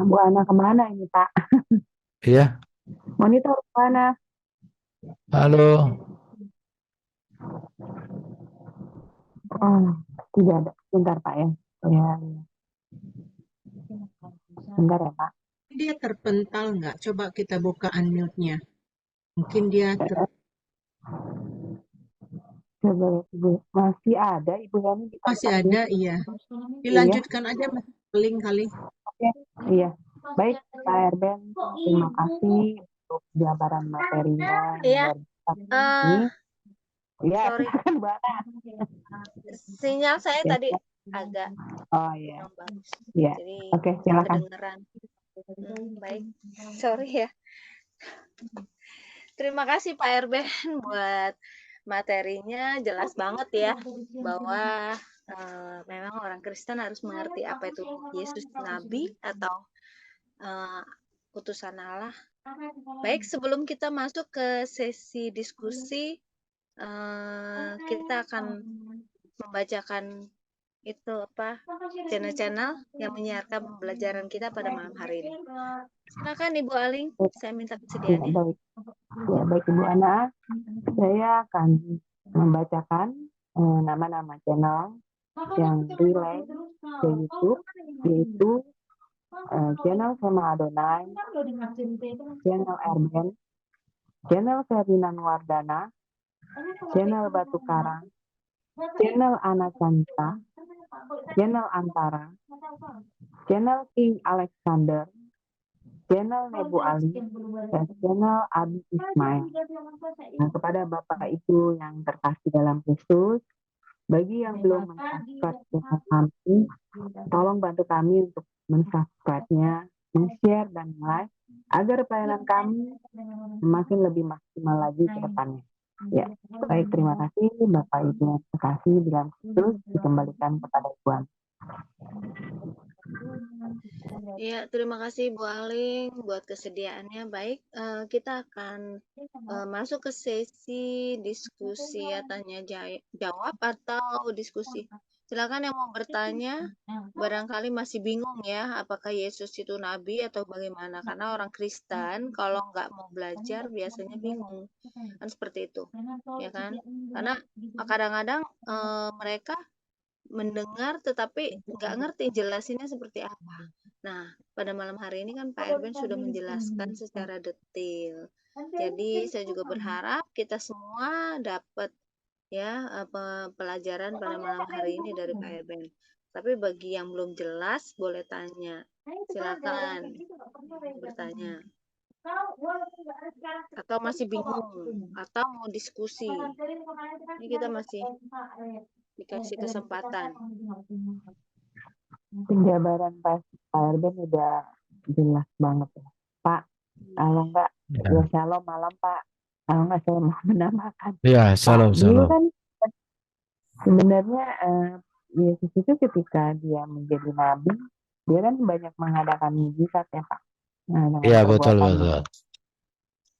Bu Ana kemana ini Pak? Iya, Monitor kemana? halo. Oh, tidak ada. Bentar Pak ya. Ya, bentar ya Pak. Dia terpental nggak? Coba kita buka unmute-nya. Mungkin dia Coba Ibu. Masih ada Ibu Yani di masih tempatnya? ada, iya. Iya. Dilanjutkan aja Mas Link kali. Oke, iya. Baik Pak Erben, terima kasih untuk jabaran materinya Iya, yang luar biasa ini. Iya, sorry. silakan Bu Ana. Sinyal saya Ya. tadi agak Oh iya. kurang bagus. Iya. Jadi Oke, silakan. kedengeran. Baik, sorry ya. Terima kasih Pak Erben buat materinya, jelas banget ya bahwa memang orang Kristen harus mengerti apa itu Yesus Nabi atau utusan Allah. Baik, sebelum kita masuk ke sesi diskusi, kita akan membacakan itu apa channel-channel yang menyiarkan pembelajaran kita pada malam hari ini. Silakan Ibu Aling, saya minta Ya, kesediaannya. baik. Ya, baik Ibu Ana. Saya akan membacakan nama-nama channel yang relay ke YouTube, yaitu channel Sema Adonai, channel Erben, channel Ferdinand Wardana, channel Batu Karang, channel Ana Canta, channel Antara, channel King Alexander, channel Nebu Ali, dan channel Abi Ismail. Nah, kepada Bapak Ibu yang terkasih dalam Kristus, bagi yang belum mensubscribe channel kami, tolong bantu kami untuk mensubscribe-nya, men-share dan like, agar pelayanan kami semakin lebih maksimal lagi ke depannya. Ya, baik, terima kasih Bapak Ibu yang terkasih dalam Kristus, dikembalikan kepada Tuhan. Ya, terima kasih Bu Aling buat kesediaannya. Baik, kita akan masuk ke sesi diskusi ya, tanya jawab atau diskusi. Silakan yang mau bertanya, barangkali masih bingung ya, apakah Yesus itu nabi atau bagaimana? Karena orang Kristen kalau nggak mau belajar biasanya bingung, kan seperti itu, ya kan? Karena kadang-kadang mereka mendengar tetapi nggak ngerti jelasinnya seperti apa. Nah, pada malam hari ini kan Pak Erben sudah menjelaskan secara detail. Jadi saya juga berharap kita semua dapat ya pelajaran pada malam hari ini dari Pak Erben. Tapi bagi yang belum jelas boleh tanya. Silakan bertanya. Atau masih bingung atau mau diskusi. Ini kita masih dikasih kesempatan. Penjabaran Pak Erben udah jelas banget ya. Pak, kalau enggak, ya shalom malam Pak. Kalau enggak saya mau menambahkan. Ya, Pak, dulu shalom. kan sebenarnya Yesus itu ketika dia menjadi nabi, dia kan banyak mengadakan mujizat ya Pak. Nah, dengan Iya, betul. perbuatannya.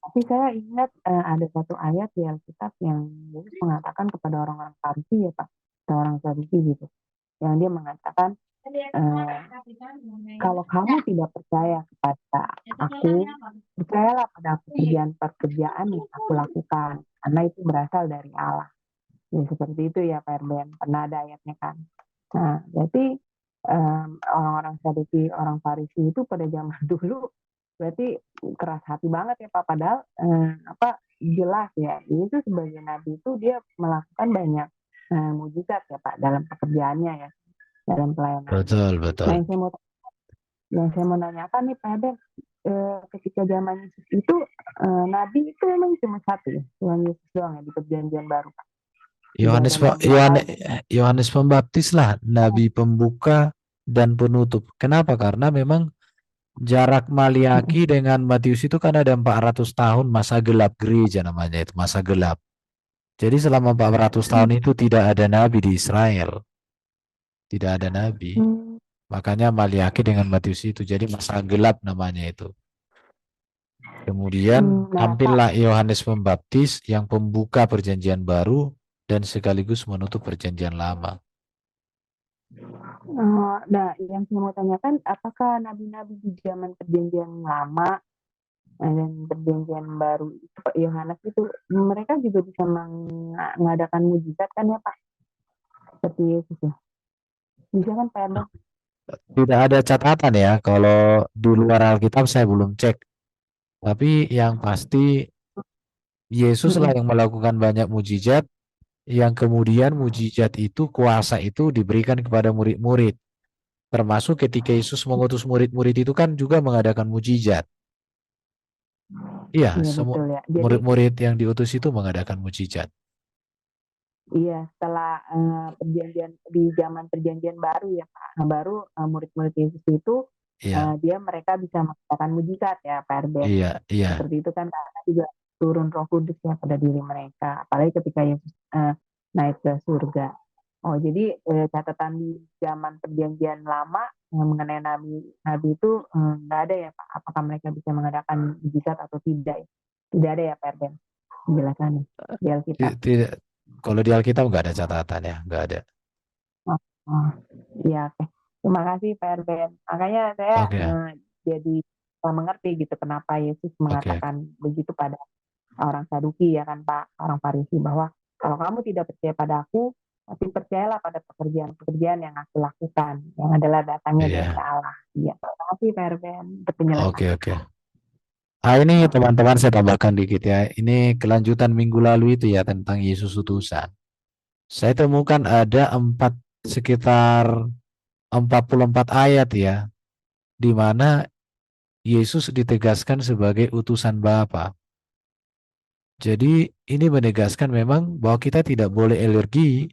Tapi saya ingat ada satu ayat di Alkitab yang Yesus mengatakan kepada orang-orang Farisi ya Pak, orang Farisi gitu, yang dia mengatakan kalau kamu tidak percaya kepada aku, percayalah pada pekerjaan yang aku lakukan, karena itu berasal dari Allah. Ya, seperti itu ya Pak Erben, pernah ada ayatnya kan. Nah, berarti orang-orang Saduki, orang Farisi itu pada zaman dulu berarti keras hati banget ya Pak. Padahal jelas ya, itu sebagai nabi itu dia melakukan banyak mujizat ya Pak dalam pekerjaannya ya, dalam pelayanan. Betul. Nah, yang saya mau nanyakan nih Pak Erben, ketika zaman Yesus itu nabi itu memang cuma satu ya, Tuhan Yesus doang ya di perjanjian baru Pak. Yohanes Pembaptis lah nabi pembuka dan penutup. Kenapa? Karena memang jarak Maliaki dengan Matius itu kan ada 400 tahun masa gelap gereja, namanya itu masa gelap. Jadi selama 400 tahun itu tidak ada nabi di Israel. Tidak ada nabi. Makanya Maliaki dengan Matius itu jadi masa gelap namanya itu. Kemudian tampillah Yohanes Pembaptis yang pembuka perjanjian baru dan sekaligus menutup perjanjian lama. Nah, yang saya mau tanyakan, apakah nabi-nabi di zaman perjanjian lama dan perjanjian baru Yohanes itu mereka juga bisa mengadakan mujizat kan ya Pak? Seperti Yesus ya. Bisa kan Pak Erben? Tidak ada catatan ya, kalau di luar Alkitab saya belum cek. Tapi yang pasti Yesus lah yang melakukan banyak mujizat, yang kemudian mujizat itu, kuasa itu diberikan kepada murid-murid. Termasuk ketika Yesus mengutus murid-murid itu kan juga mengadakan mujizat. Iya, semua betul ya. Jadi, murid-murid yang diutus itu mengadakan mujizat. Iya, setelah perjanjian di zaman perjanjian baru ya Pak. Nah, baru murid-murid Yesus itu mereka bisa mengadakan mujizat ya Pak Erben. Iya. Seperti itu kan, karena juga turun Roh Kudus ya pada diri mereka. Apalagi ketika Yesus naik ke surga. Oh, jadi catatan di zaman perjanjian lama mengenai nabi itu nggak ada ya Pak. Apakah mereka bisa mengadakan mujizat atau tidak? Tidak ada ya Pak Erben. penjelasannya di Alkitab. Tidak, kalau di Alkitab nggak ada catatan ya, nggak ada. Oh, oh, iya, oke. Terima kasih Pak Erben. Makanya saya Oke, jadi mengerti gitu kenapa Yesus oke, mengatakan begitu pada orang Saduki ya kan Pak, orang Farisi, bahwa kalau kamu tidak percaya pada aku, tapi percayalah pada pekerjaan-pekerjaan yang aku lakukan, yang adalah datangnya dari iya, Allah. Iya, terima kasih Pak Erben untuk oke, penjelasannya. oke. Ini teman-teman saya tambahkan dikit ya. Ini kelanjutan minggu lalu itu ya tentang Yesus utusan. Saya temukan ada sekitar 44 ayat ya, di mana Yesus ditegaskan sebagai utusan Bapa. Jadi ini menegaskan memang bahwa kita tidak boleh alergi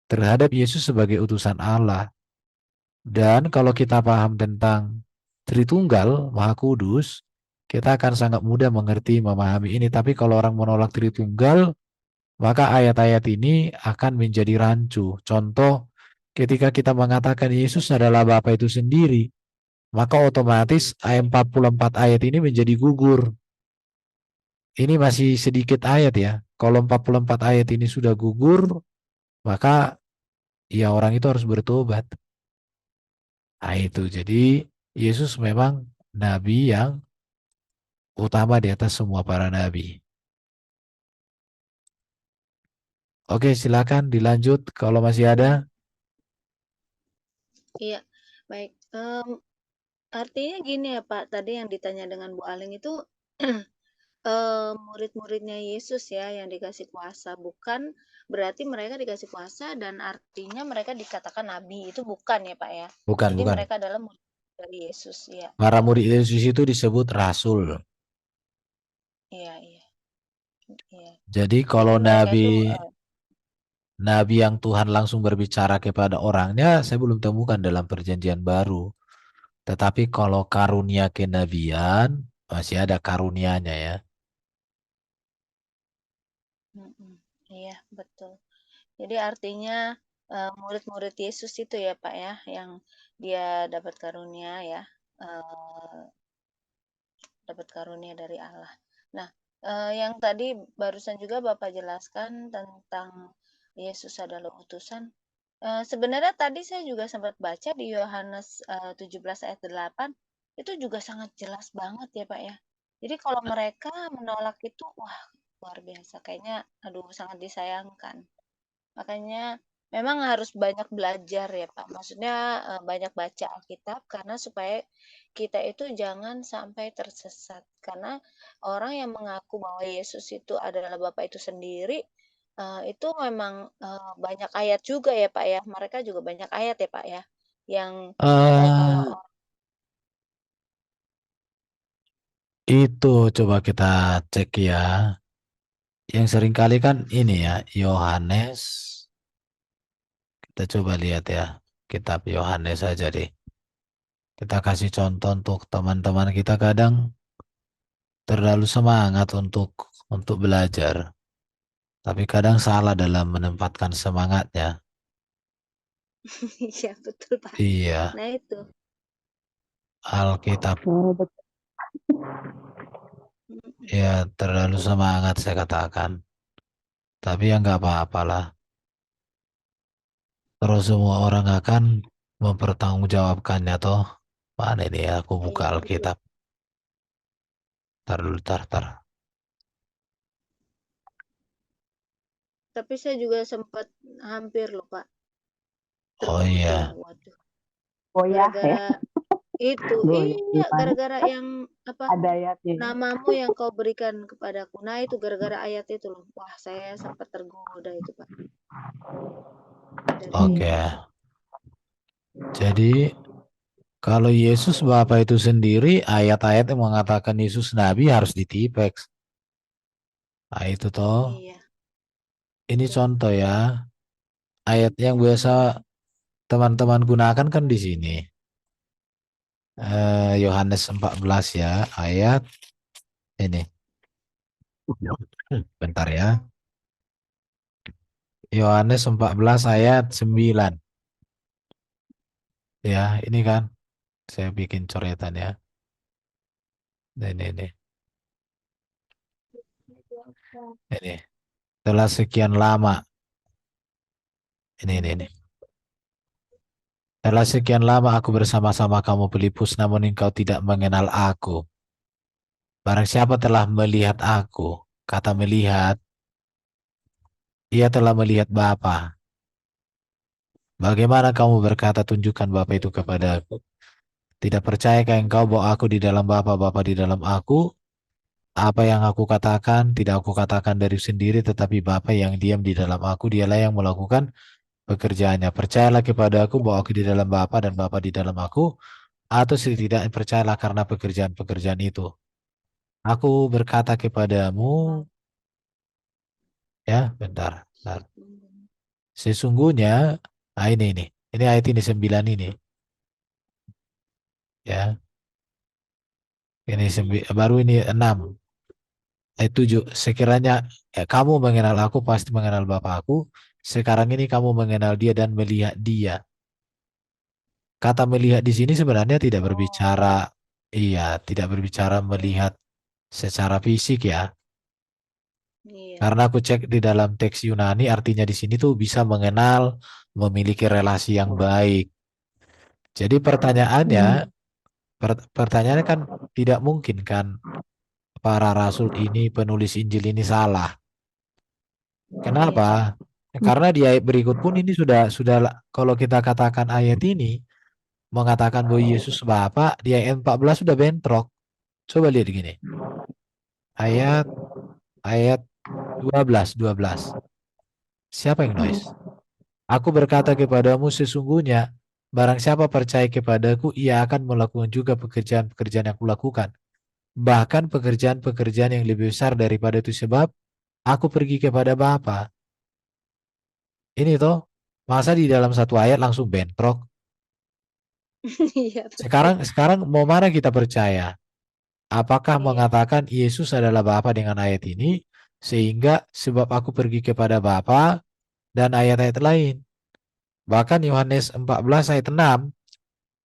terhadap Yesus sebagai utusan Allah. Dan kalau kita paham tentang Tritunggal, Maha Kudus, kita akan sangat mudah mengerti, memahami ini. Tapi kalau orang menolak Tritunggal, maka ayat-ayat ini akan menjadi rancu. Contoh, ketika kita mengatakan Yesus adalah Bapa itu sendiri, maka otomatis ayat 44 ayat ini menjadi gugur. Ini masih sedikit ayat ya. Kalau 44 ayat ini sudah gugur, maka ya orang itu harus bertobat. Nah itu, jadi Yesus memang nabi yang utama di atas semua para nabi. Oke, silakan dilanjut kalau masih ada. Iya, baik. Artinya gini ya Pak, tadi yang ditanya dengan Bu Aling itu murid-muridnya Yesus ya yang dikasih kuasa, bukan berarti mereka dikasih kuasa dan artinya mereka dikatakan nabi, itu bukan ya Pak ya. Bukan, Jadi bukan. mereka adalah murid dari Yesus, ya. Para murid Yesus itu disebut rasul. Iya, iya, iya. Jadi kalau Jadi mereka nabi itu nabi yang Tuhan langsung berbicara kepada orangnya, saya belum temukan dalam perjanjian baru. Tetapi kalau karunia kenabian, masih ada karunianya ya. iya betul. Jadi artinya murid-murid Yesus itu ya Pak ya, yang dia dapat karunia ya, eh, dapat karunia dari Allah. Nah, yang tadi barusan juga Bapak jelaskan tentang Yesus adalah utusan. Sebenarnya tadi saya juga sempat baca di Yohanes 17 ayat 8, itu juga sangat jelas banget ya Pak ya. Jadi kalau mereka menolak itu, wah luar biasa. Kayaknya, aduh sangat disayangkan. Makanya memang harus banyak belajar ya Pak. Maksudnya banyak baca Alkitab karena supaya kita itu jangan sampai tersesat. Karena orang yang mengaku bahwa Yesus itu adalah Bapa itu sendiri, itu memang banyak ayat juga ya Pak ya. Mereka juga banyak ayat ya Pak ya. Yang kalau Eh itu coba kita cek ya. Yang sering kali kan ini ya, Yohanes. Kita coba lihat ya, kitab Yohanes saja deh. Kita kasih contoh untuk teman-teman kita kadang terlalu semangat untuk belajar, tapi kadang salah dalam menempatkan semangatnya. iya betul Pak. Iya, Nah itu. Alkitab Betul. Mm-mm. ya terlalu semangat saya katakan. Tapi ya nggak apa-apalah. Terus semua orang akan mempertanggungjawabkannya toh. Mana ini ya, aku buka Iya betul. Alkitab. Tar dulu, tar. Tapi saya juga sempat hampir loh Pak Oh tergoda. iya. Waduh. Goyah ya, Gara-gara itu, goyah iya, gimana? gara-gara yang apa? Ada ayatnya. Namamu yang kau berikan kepadaku. Nah, itu gara-gara ayat itu loh. Wah, saya sempat tergoda itu, Pak. Dari Oke. Iya. Jadi kalau Yesus Bapa itu sendiri, ayat-ayat yang mengatakan Yesus Nabi harus ditipeks. Nah itu toh. iya. Ini contoh ya. Ayat yang biasa teman-teman gunakan kan di sini. Yohanes 14 ya. Ayat ini. Bentar ya. Yohanes 14 ayat 9. Ya, ini kan. Saya bikin coretan ya. Ini. Ini. Telah sekian lama. Ini. Telah sekian lama aku bersama-sama kamu Filipus, namun engkau tidak mengenal aku. Barang siapa telah melihat aku, kata melihat, ia telah melihat Bapa. Bagaimana kamu berkata tunjukkan Bapa itu kepadaku? Tidak percayakah engkau bahwa aku di dalam Bapa, Bapa di dalam aku? Apa yang aku katakan, tidak aku katakan dari sendiri, tetapi Bapa yang diam di dalam aku, dialah yang melakukan pekerjaannya. Percayalah kepada aku bahwa aku di dalam Bapa dan Bapa di dalam aku, atau setidaknya percayalah karena pekerjaan-pekerjaan itu. Aku berkata kepadamu, ya, bentar. Sesungguhnya, nah ini ayat ini 9 ini, ya, baru ini 6. Ayat 7, sekiranya kamu mengenal aku, pasti mengenal Bapakku. Sekarang ini kamu mengenal dia dan melihat dia. Kata melihat di sini sebenarnya tidak berbicara, iya, tidak berbicara melihat secara fisik ya. Iya. Karena aku cek di dalam teks Yunani, artinya di sini tuh bisa mengenal, memiliki relasi yang baik. Jadi pertanyaannya, pertanyaannya kan tidak mungkin kan para rasul ini, penulis Injil ini salah. Kenapa? Karena di ayat berikut pun ini sudah kalau kita katakan ayat ini mengatakan bahwa Yesus Bapa, di ayat 14 sudah bentrok. Coba lihat gini. Ayat ayat 12. Siapa yang noise? Aku berkata kepadamu sesungguhnya barang siapa percaya kepadaku ia akan melakukan juga pekerjaan-pekerjaan yang kulakukan. Bahkan pekerjaan-pekerjaan yang lebih besar daripada itu sebab aku pergi kepada Bapa. Ini toh, masa di dalam satu ayat langsung bentrok? Iya, betul. Sekarang mau mana kita percaya? Apakah Iya. mengatakan Yesus adalah Bapa dengan ayat ini sehingga sebab aku pergi kepada Bapa dan ayat-ayat lain. Bahkan Yohanes 14 ayat 6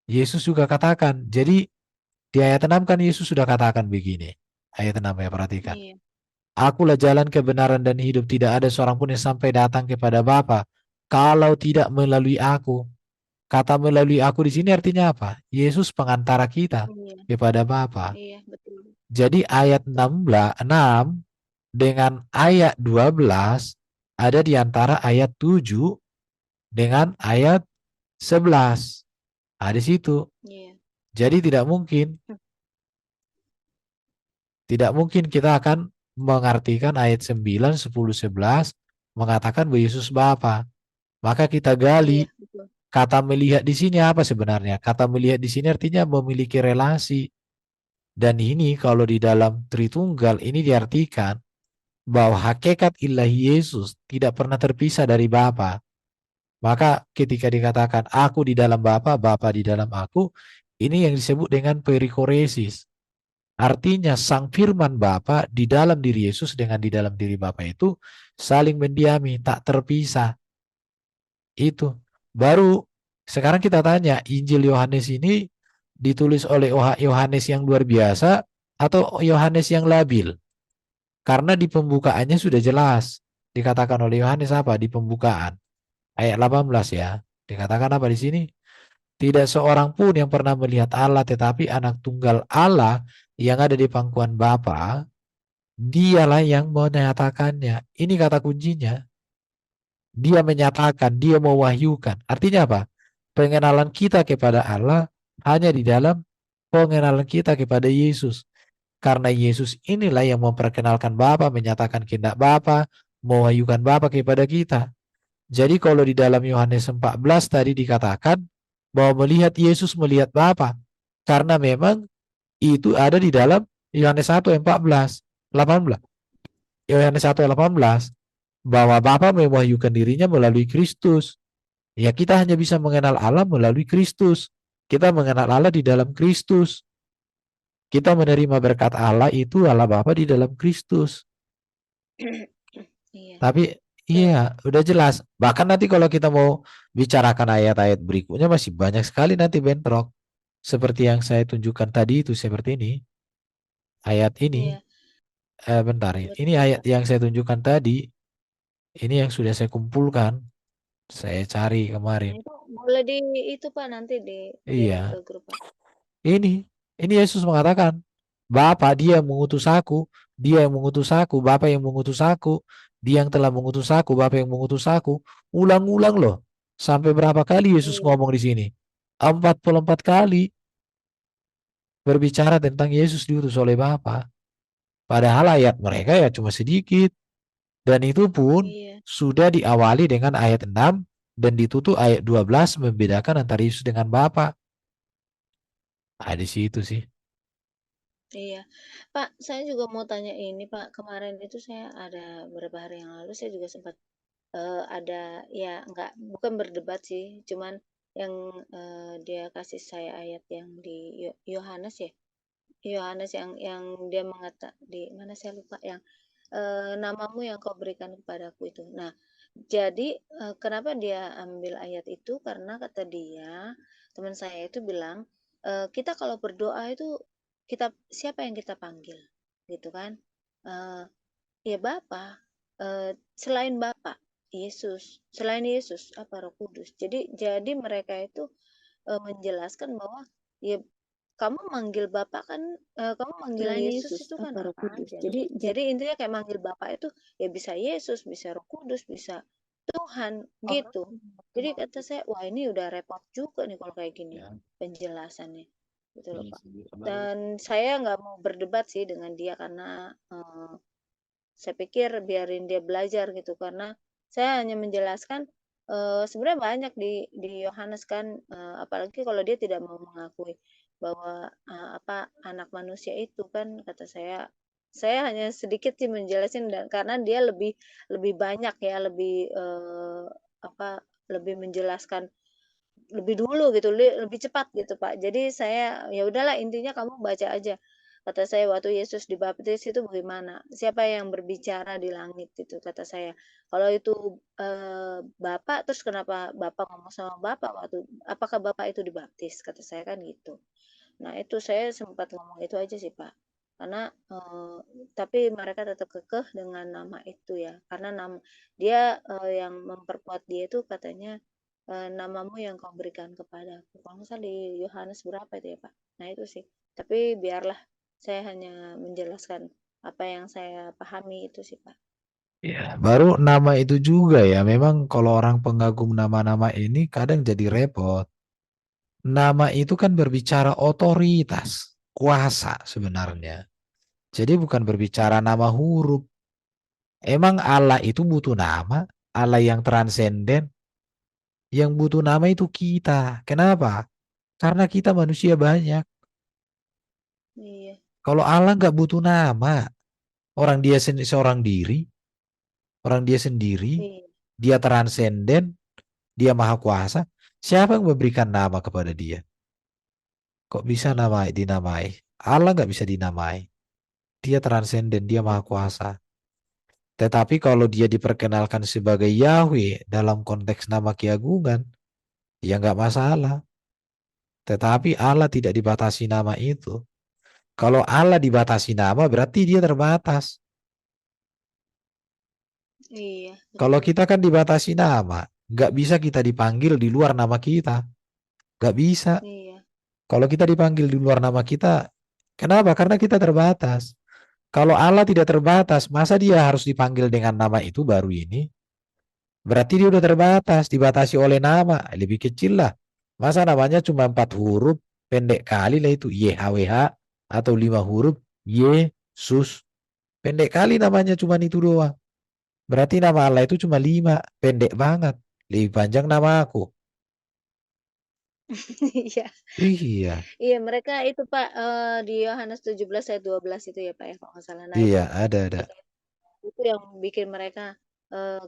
Yesus juga katakan. Jadi di ayat 6 kan Yesus sudah katakan begini. Ayat 6 ya, perhatikan. Iya. Akulah jalan kebenaran dan hidup, tidak ada seorang pun yang sampai datang kepada Bapa kalau tidak melalui aku. Kata melalui aku di sini artinya apa? Yesus pengantara kita Iya. kepada Bapa. Iya, betul. Jadi ayat 6 dengan ayat 12 ada di antara ayat 7 dengan ayat 11. Nah, di situ. Iya. Jadi tidak mungkin kita akan mengartikan ayat 9, 10, 11 mengatakan bahwa Yesus Bapa. Maka kita gali Iya, betul. kata melihat di sini apa sebenarnya? Kata melihat di sini artinya memiliki relasi. Dan ini kalau di dalam Tritunggal ini diartikan bahwa hakikat ilahi Yesus tidak pernah terpisah dari Bapa. Maka ketika dikatakan aku di dalam Bapa, Bapa di dalam aku, ini yang disebut dengan perikoresis. Artinya sang firman Bapa di dalam diri Yesus dengan di dalam diri Bapa itu saling mendiami, tak terpisah. Itu. Baru sekarang kita tanya, Injil Yohanes ini ditulis oleh Yohanes yang luar biasa atau Yohanes yang labil? Karena di pembukaannya sudah jelas. Dikatakan oleh Yohanes apa? Di pembukaan. Ayat 18 ya. Dikatakan apa di sini? Tidak seorang pun yang pernah melihat Allah, tetapi anak tunggal Allah yang ada di pangkuan Bapa, dialah yang menyatakannya. Ini kata kuncinya. Dia menyatakan, dia mewahyukan. Artinya apa? Pengenalan kita kepada Allah hanya di dalam pengenalan kita kepada Yesus. Karena Yesus inilah yang memperkenalkan Bapa, menyatakan kehendak Bapa, mewahyukan Bapa kepada kita. Jadi kalau di dalam Yohanes 14 tadi dikatakan bahwa melihat Yesus melihat Bapa. Karena memang itu ada di dalam Yohanes 1 ayat 14, 18. Yohanes 1 ayat 18 bahwa Bapa mewahyukan dirinya melalui Kristus. Ya kita hanya bisa mengenal Allah melalui Kristus. Kita mengenal Allah di dalam Kristus. Kita menerima berkat Allah itu Allah Bapa di dalam Kristus. Iya. Tapi iya, udah jelas. Bahkan nanti kalau kita mau bicarakan ayat-ayat berikutnya masih banyak sekali nanti bentrok. Seperti yang saya tunjukkan tadi itu seperti ini. Ayat ini. Iya. Bentar, ini Betul, ayat Pak. yang saya tunjukkan tadi, ini yang sudah saya kumpulkan, saya cari Nah, kemarin. itu boleh di itu Pak nanti dikirim ke Iya, grup Pak. ini Yesus mengatakan, Bapa dia yang mengutus aku, dia yang mengutus aku, Bapa yang mengutus aku, dia yang telah mengutus aku, Bapa yang mengutus aku. Ulang-ulang loh. Sampai berapa kali Yesus Iya, ngomong di sini? 44 kali berbicara tentang Yesus diutus oleh Bapa. Padahal ayat mereka ya cuma sedikit. Dan itu pun iya, sudah diawali dengan ayat 6 dan ditutup ayat 12 membedakan antara Yesus dengan Bapa. Nah, di situ sih. iya. Pak, saya juga mau tanya ini Pak. Kemarin itu saya ada beberapa hari yang lalu saya juga sempat ada ya nggak bukan berdebat sih, cuman yang dia kasih saya ayat yang di Yohanes ya. Yohanes yang dia mengata di mana saya lupa yang namamu yang kau berikan kepadaku itu. Nah, jadi kenapa dia ambil ayat itu? Karena kata dia, teman saya itu bilang, kita kalau berdoa itu kita siapa yang kita panggil, gitu kan? Eh, Ya Bapa, selain Bapa, Yesus, selain Yesus apa Roh Kudus. Jadi mereka itu menjelaskan bahwa ya kamu manggil Bapak kan, kamu manggil Selain Yesus Yesus, itu kan apa Roh apa Kudus. aja Jadi gitu. Jadi intinya kayak manggil Bapak itu ya bisa Yesus, bisa Roh Kudus, bisa Tuhan gitu. Jadi kata saya, wah ini udah repot juga nih kalau kayak gini penjelasannya, gitu loh Pak. Dan saya nggak mau berdebat sih dengan dia karena saya pikir biarin dia belajar gitu karena saya hanya menjelaskan sebenarnya banyak di Yohanes kan apalagi kalau dia tidak mau mengakui bahwa apa anak manusia itu kan kata saya hanya sedikit sih menjelaskan dan karena dia lebih lebih banyak ya lebih apa lebih menjelaskan lebih dulu gitu, lebih cepat gitu, Pak. Jadi saya, ya udahlah intinya kamu baca aja. Kata saya waktu Yesus dibaptis itu bagaimana? Siapa yang berbicara di langit itu kata saya. Kalau itu Bapak terus kenapa Bapak ngomong sama Bapak waktu apakah Bapak itu dibaptis? Kata saya kan gitu. Nah, itu saya sempat ngomong itu aja sih, Pak. Karena tapi mereka tetap kekeh dengan nama itu ya. Karena dia yang memperkuat dia itu katanya namamu yang kau berikan kepadaku. Kalau nggak salah di Yohanes berapa itu ya, Pak? Nah, itu sih. Tapi biarlah saya hanya menjelaskan apa yang saya pahami itu sih, Pak. Ya, baru nama itu juga ya. Memang kalau orang pengagum nama-nama ini kadang jadi repot. Nama itu kan berbicara otoritas, kuasa sebenarnya. Jadi bukan berbicara nama huruf. Emang Allah itu butuh nama, Allah yang transenden, yang butuh nama itu kita. Kenapa? Karena kita manusia banyak. Iya, Kalau Allah nggak butuh nama, orang dia seorang diri, orang dia sendiri, iya, dia transenden, dia maha kuasa. Siapa yang memberikan nama kepada dia? Kok bisa iya, dinamai? Allah nggak bisa dinamai. Dia transenden, dia maha kuasa. Tetapi kalau dia diperkenalkan sebagai Yahweh dalam konteks nama keagungan, ya nggak masalah. Tetapi Allah tidak dibatasi nama itu. Kalau Allah dibatasi nama, berarti dia terbatas. iya, Kalau betul. kita kan dibatasi nama, nggak bisa kita dipanggil di luar nama kita. Nggak bisa. Iya, Kalau kita dipanggil di luar nama kita, kenapa? Karena kita terbatas. Kalau Allah tidak terbatas, masa dia harus dipanggil dengan nama itu baru ini? Berarti dia udah terbatas, dibatasi oleh nama. Lebih kecil lah. Masa namanya cuma 4 huruf, pendek kali lah itu. YHWH atau 5 huruf, Yesus. Pendek kali namanya cuma itu doang. Berarti nama Allah itu cuma 5, pendek banget. Lebih panjang nama aku. iya. Iya, Iya, mereka itu Pak, di Yohanes 17 ayat 12 itu ya Pak ya, kalau nggak salah. Nah iya itu, ada. mereka itu yang bikin mereka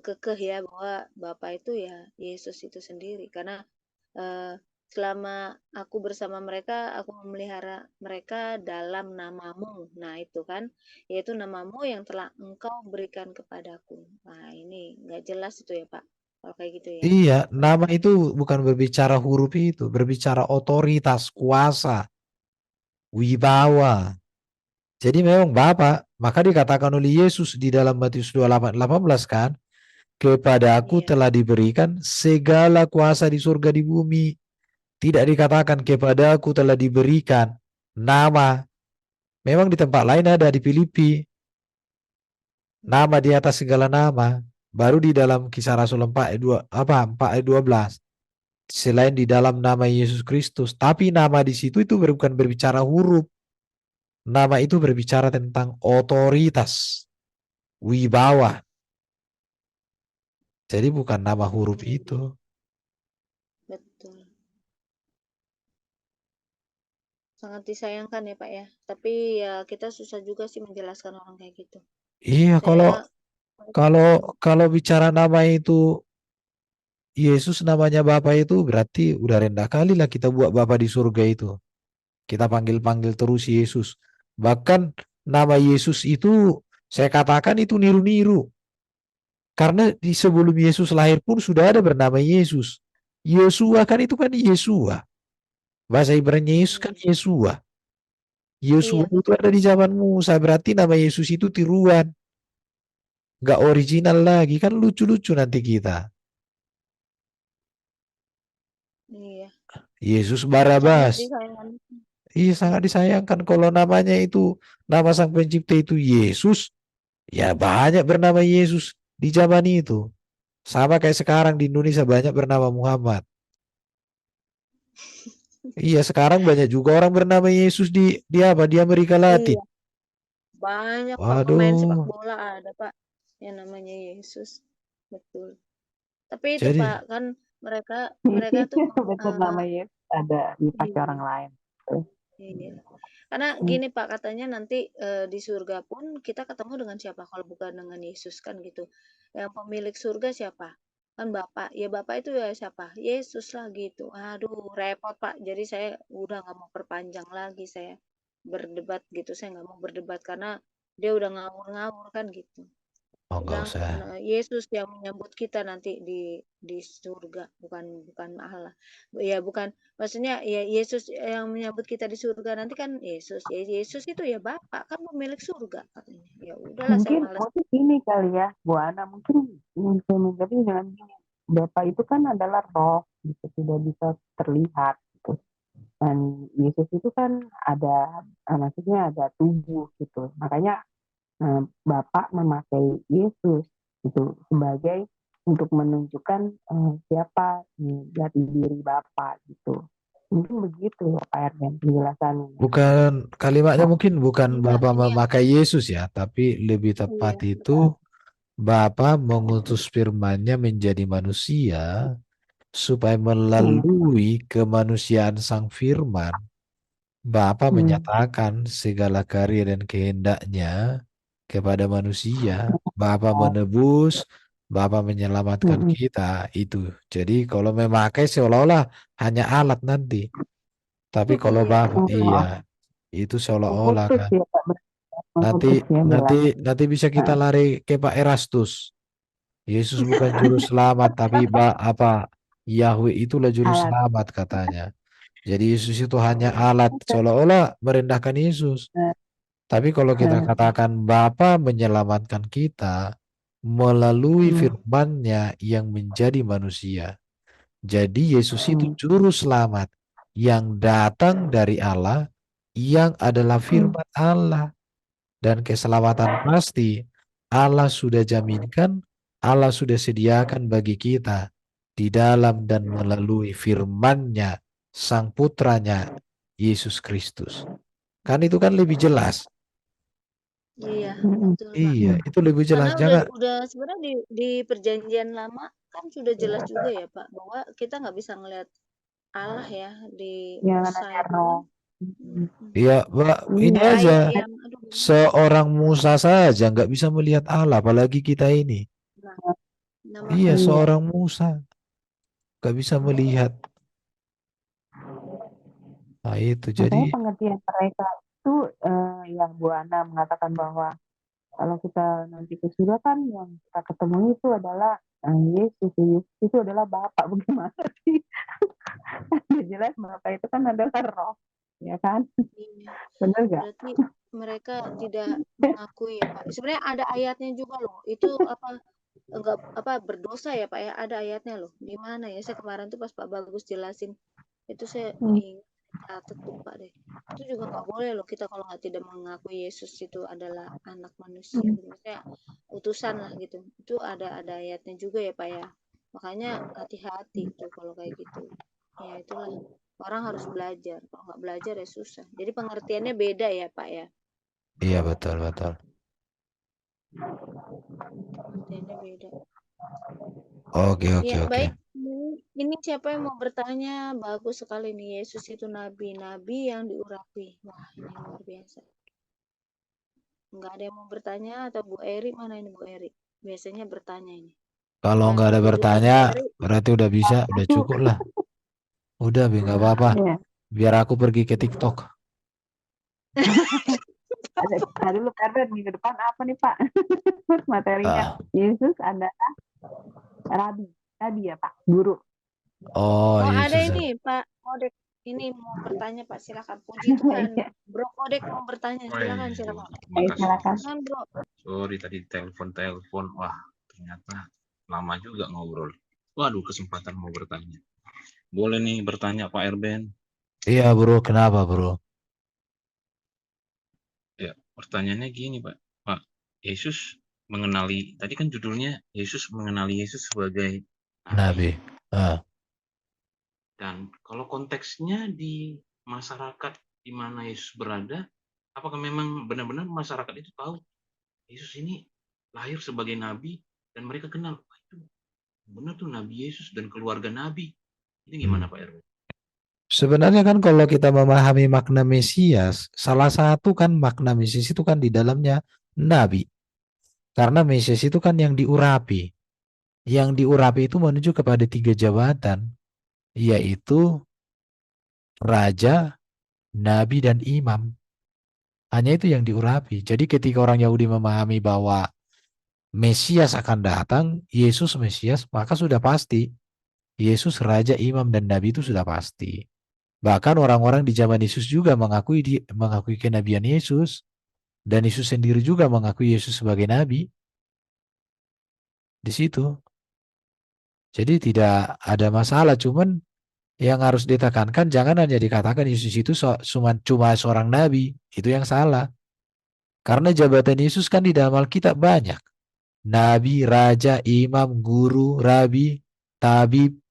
kekeh ya bahwa Bapa itu ya Yesus itu sendiri. Karena eh, selama aku bersama mereka, aku memelihara mereka dalam namamu. Nah itu kan, yaitu namamu yang telah engkau berikan kepadaku. Nah ini nggak jelas itu ya Pak, kalau kayak gitu ya. Iya, nama itu bukan berbicara huruf itu, berbicara otoritas, kuasa, wibawa. Jadi memang Bapa, maka dikatakan oleh Yesus di dalam Matius 28:18 kan, kepada aku Iya. telah diberikan segala kuasa di surga di bumi. Tidak dikatakan kepada aku telah diberikan nama. Memang di tempat lain ada di Filipi, nama di atas segala nama. Baru di dalam Kisah Rasul 4 ayat 2, 4 ayat 12. Selain di dalam nama Yesus Kristus, tapi nama di situ itu bukan berbicara huruf. Nama itu berbicara tentang otoritas, wibawa. Jadi bukan nama huruf itu. Betul. Sangat disayangkan ya Pak ya. Tapi ya kita susah juga sih menjelaskan orang kayak gitu. Iya, Saya kalau bicara nama itu Yesus namanya Bapa itu berarti udah rendah kali lah kita buat Bapa di surga itu. Kita panggil-panggil terus Yesus. Bahkan nama Yesus itu saya katakan itu niru-niru. Karena di sebelum Yesus lahir pun sudah ada bernama Yesus. Yosua kan itu kan Yesua. Bahasa Ibrani Yesus kan Yesua. iya Yosua itu betul. ada di zaman Musa. Berarti nama Yesus itu tiruan. Nggak original lagi. Kan lucu-lucu nanti kita. Iya. Yesus Sangat Barabas. disayangkan. Iya sangat disayangkan kalau namanya itu nama sang pencipta itu Yesus. Ya banyak bernama Yesus di zaman itu. Sama kayak sekarang di Indonesia banyak bernama Muhammad. Iya sekarang banyak juga orang bernama Yesus di apa di Amerika Latin. Iya. Banyak Pak pemain sepak Waduh. bola ada Pak yang namanya Yesus. Betul. Tapi itu Jadi Pak kan mereka mereka tuh Betul, namanya ada dipakai iya, orang lain. iya. Karena gini Pak katanya nanti di surga pun kita ketemu dengan siapa kalau bukan dengan Yesus kan gitu. Yang pemilik surga siapa? Kan Bapak. Ya Bapak itu ya siapa? Yesus lah gitu. Aduh repot Pak. Jadi saya udah nggak mau perpanjang lagi saya berdebat gitu. Saya nggak mau berdebat karena dia udah ngawur-ngawur kan gitu. oh Dia nggak bilang usah. Yesus yang menyambut kita nanti di surga, bukan bukan Allah. Ya bukan, maksudnya ya Yesus yang menyambut kita di surga nanti kan Yesus. Ya Yesus itu ya Bapak kan pemilik surga katanya. Ya udahlah saya Mungkin malas. mungkin ini kali ya, Bu Ana, mungkin saya menjawabnya dengan gini, Bapa itu kan adalah roh, gitu, tidak bisa terlihat, gitu. Dan Yesus itu kan ada, maksudnya ada tubuh, gitu. Makanya Bapak memakai Yesus, gitu, sebagai untuk menunjukkan siapa jati diri Bapak, gitu. Mungkin begitu ya Pak Erwin penjelasannya. Bukan kalimatnya mungkin bukan Enggak, Bapa ini yang memakai Yesus ya, tapi lebih tepat iya, itu Bapa mengutus firman-Nya menjadi manusia supaya Hmm. melalui kemanusiaan sang firman Bapa Hmm. menyatakan segala karya dan kehendaknya kepada manusia. Bapa Oh. menebus, Bapa menyelamatkan Hmm. kita itu. Jadi kalau memakai seolah-olah hanya alat nanti. Tapi kalau iya Bapa betul. Oh, iya itu seolah-olah mengutus kan. ya Pak, Nanti mengutus ya nanti jelas. nanti bisa kita Nah, lari ke Pak Erastus. Yesus bukan juru selamat tapi Yahweh itulah juru alat. selamat katanya. Jadi Yesus itu hanya alat seolah-olah merendahkan Yesus. eh, Tapi kalau kita eh, katakan Bapa menyelamatkan kita melalui hmm, firman-Nya yang menjadi manusia. Jadi Yesus itu hmm, juru selamat yang datang dari Allah yang adalah hmm, firman Allah. Dan keselamatan pasti Allah sudah jaminkan, Allah sudah sediakan bagi kita di dalam dan melalui firman-Nya, Sang Putranya, Yesus Kristus. Kan itu kan lebih jelas. Iya, hmm, betul Pak. Iya, itu lebih Karena jelas. Jangan, udah sebenarnya di perjanjian lama kan sudah jelas juga ya Pak bahwa kita nggak bisa ngelihat Allah ya di jangan Musa hanya itu kan. roh. Hmm, ya, Mbak, ini iya. aja. Kayak yang aduh Seorang Musa saja nggak bisa melihat Allah, apalagi kita ini. nah, nah Iya, makanya Iya. seorang Musa nggak bisa melihat. Nah, itu jadi, Makanya pengertian mereka itu yang Bu Ana mengatakan bahwa kalau kita nanti ke surga kan yang kita ketemu itu adalah Yesus. Yesus itu adalah Bapa. Bagaimana sih? Jelas Bapa itu kan adalah roh, ya kan? iya, Benar nggak? berarti mereka tidak mengakui ya Pak. Sebenarnya ada ayatnya juga loh. Itu apa enggak apa berdosa ya Pak ya? Ada ayatnya loh. Di mana ya? Saya kemarin tuh pas Pak Bagus jelasin itu saya ingat catat lupa deh. Itu juga nggak boleh loh kita kalau nggak tidak mengakui Yesus itu adalah anak manusia gitu. Maksudnya utusan lah gitu. Itu ada ayatnya juga ya Pak ya. Makanya hati-hati tuh kalau kayak gitu. Ya itulah orang harus belajar. Kalau nggak belajar ya susah. Jadi pengertiannya beda ya Pak ya. Iya, betul, betul. Pengertiannya beda. Oke, oke, Ya, oke. baik. Ini siapa yang mau bertanya? Bagus sekali nih. Yesus itu nabi, nabi yang diurapi. Wah, ini luar biasa. Enggak ada yang mau bertanya atau Bu Eri mana ini Bu Eri? Biasanya bertanya ini. Kalau nggak ada Kalau bukan Bu bertanya, Eri, berarti udah bisa, udah Aku, cukup lah. Udah, Bi, nggak apa-apa. ya, Biar aku pergi ke TikTok. ada dulu Perben minggu depan apa nih Pak? Materinya Ah. Yesus adalah rabi, rabi ya Pak, guru. Oh, oh ada Yesus. ini Pak Kodek. Ini mau bertanya Pak, silakan. Puji Tuhan. Iya, Bro Kodek mau bertanya, silakan, Waduh, silakan. terima kasih. silakan. Silakan Bro. Sorry tadi telepon. Wah, ternyata lama juga ngobrol. Waduh, kesempatan mau bertanya. Boleh nih bertanya Pak Erben? Iya, bro. Kenapa, bro? Ya, pertanyaannya gini Pak. Pak, Yesus mengenali, tadi kan judulnya Yesus mengenali Yesus sebagai Nabi. nabi. Ah. Dan kalau konteksnya di masyarakat di mana Yesus berada, apakah memang benar-benar masyarakat itu tahu Yesus ini lahir sebagai nabi dan mereka kenal, "Wah, itu benar tuh Nabi Yesus dan keluarga Nabi." Ini gimana Pak Erwin? Sebenarnya kan kalau kita memahami makna Mesias, salah satu kan makna Mesias itu kan di dalamnya Nabi. Karena Mesias itu kan yang diurapi. Yang diurapi itu menuju kepada 3 jabatan, yaitu Raja, Nabi, dan Imam. Hanya itu yang diurapi. Jadi ketika orang Yahudi memahami bahwa Mesias akan datang, Yesus Mesias, maka sudah pasti Yesus Raja, Imam, dan Nabi itu sudah pasti. Bahkan orang-orang di zaman Yesus juga mengakui kenabian Yesus, dan Yesus sendiri juga mengakui Yesus sebagai Nabi. Di situ. Jadi tidak ada masalah, cuman yang harus ditekankan jangan hanya dikatakan Yesus itu cuma seorang nabi, itu yang salah. Karena jabatan Yesus kan di dalam Alkitab banyak. Nabi, raja, imam, guru, rabi, tabib,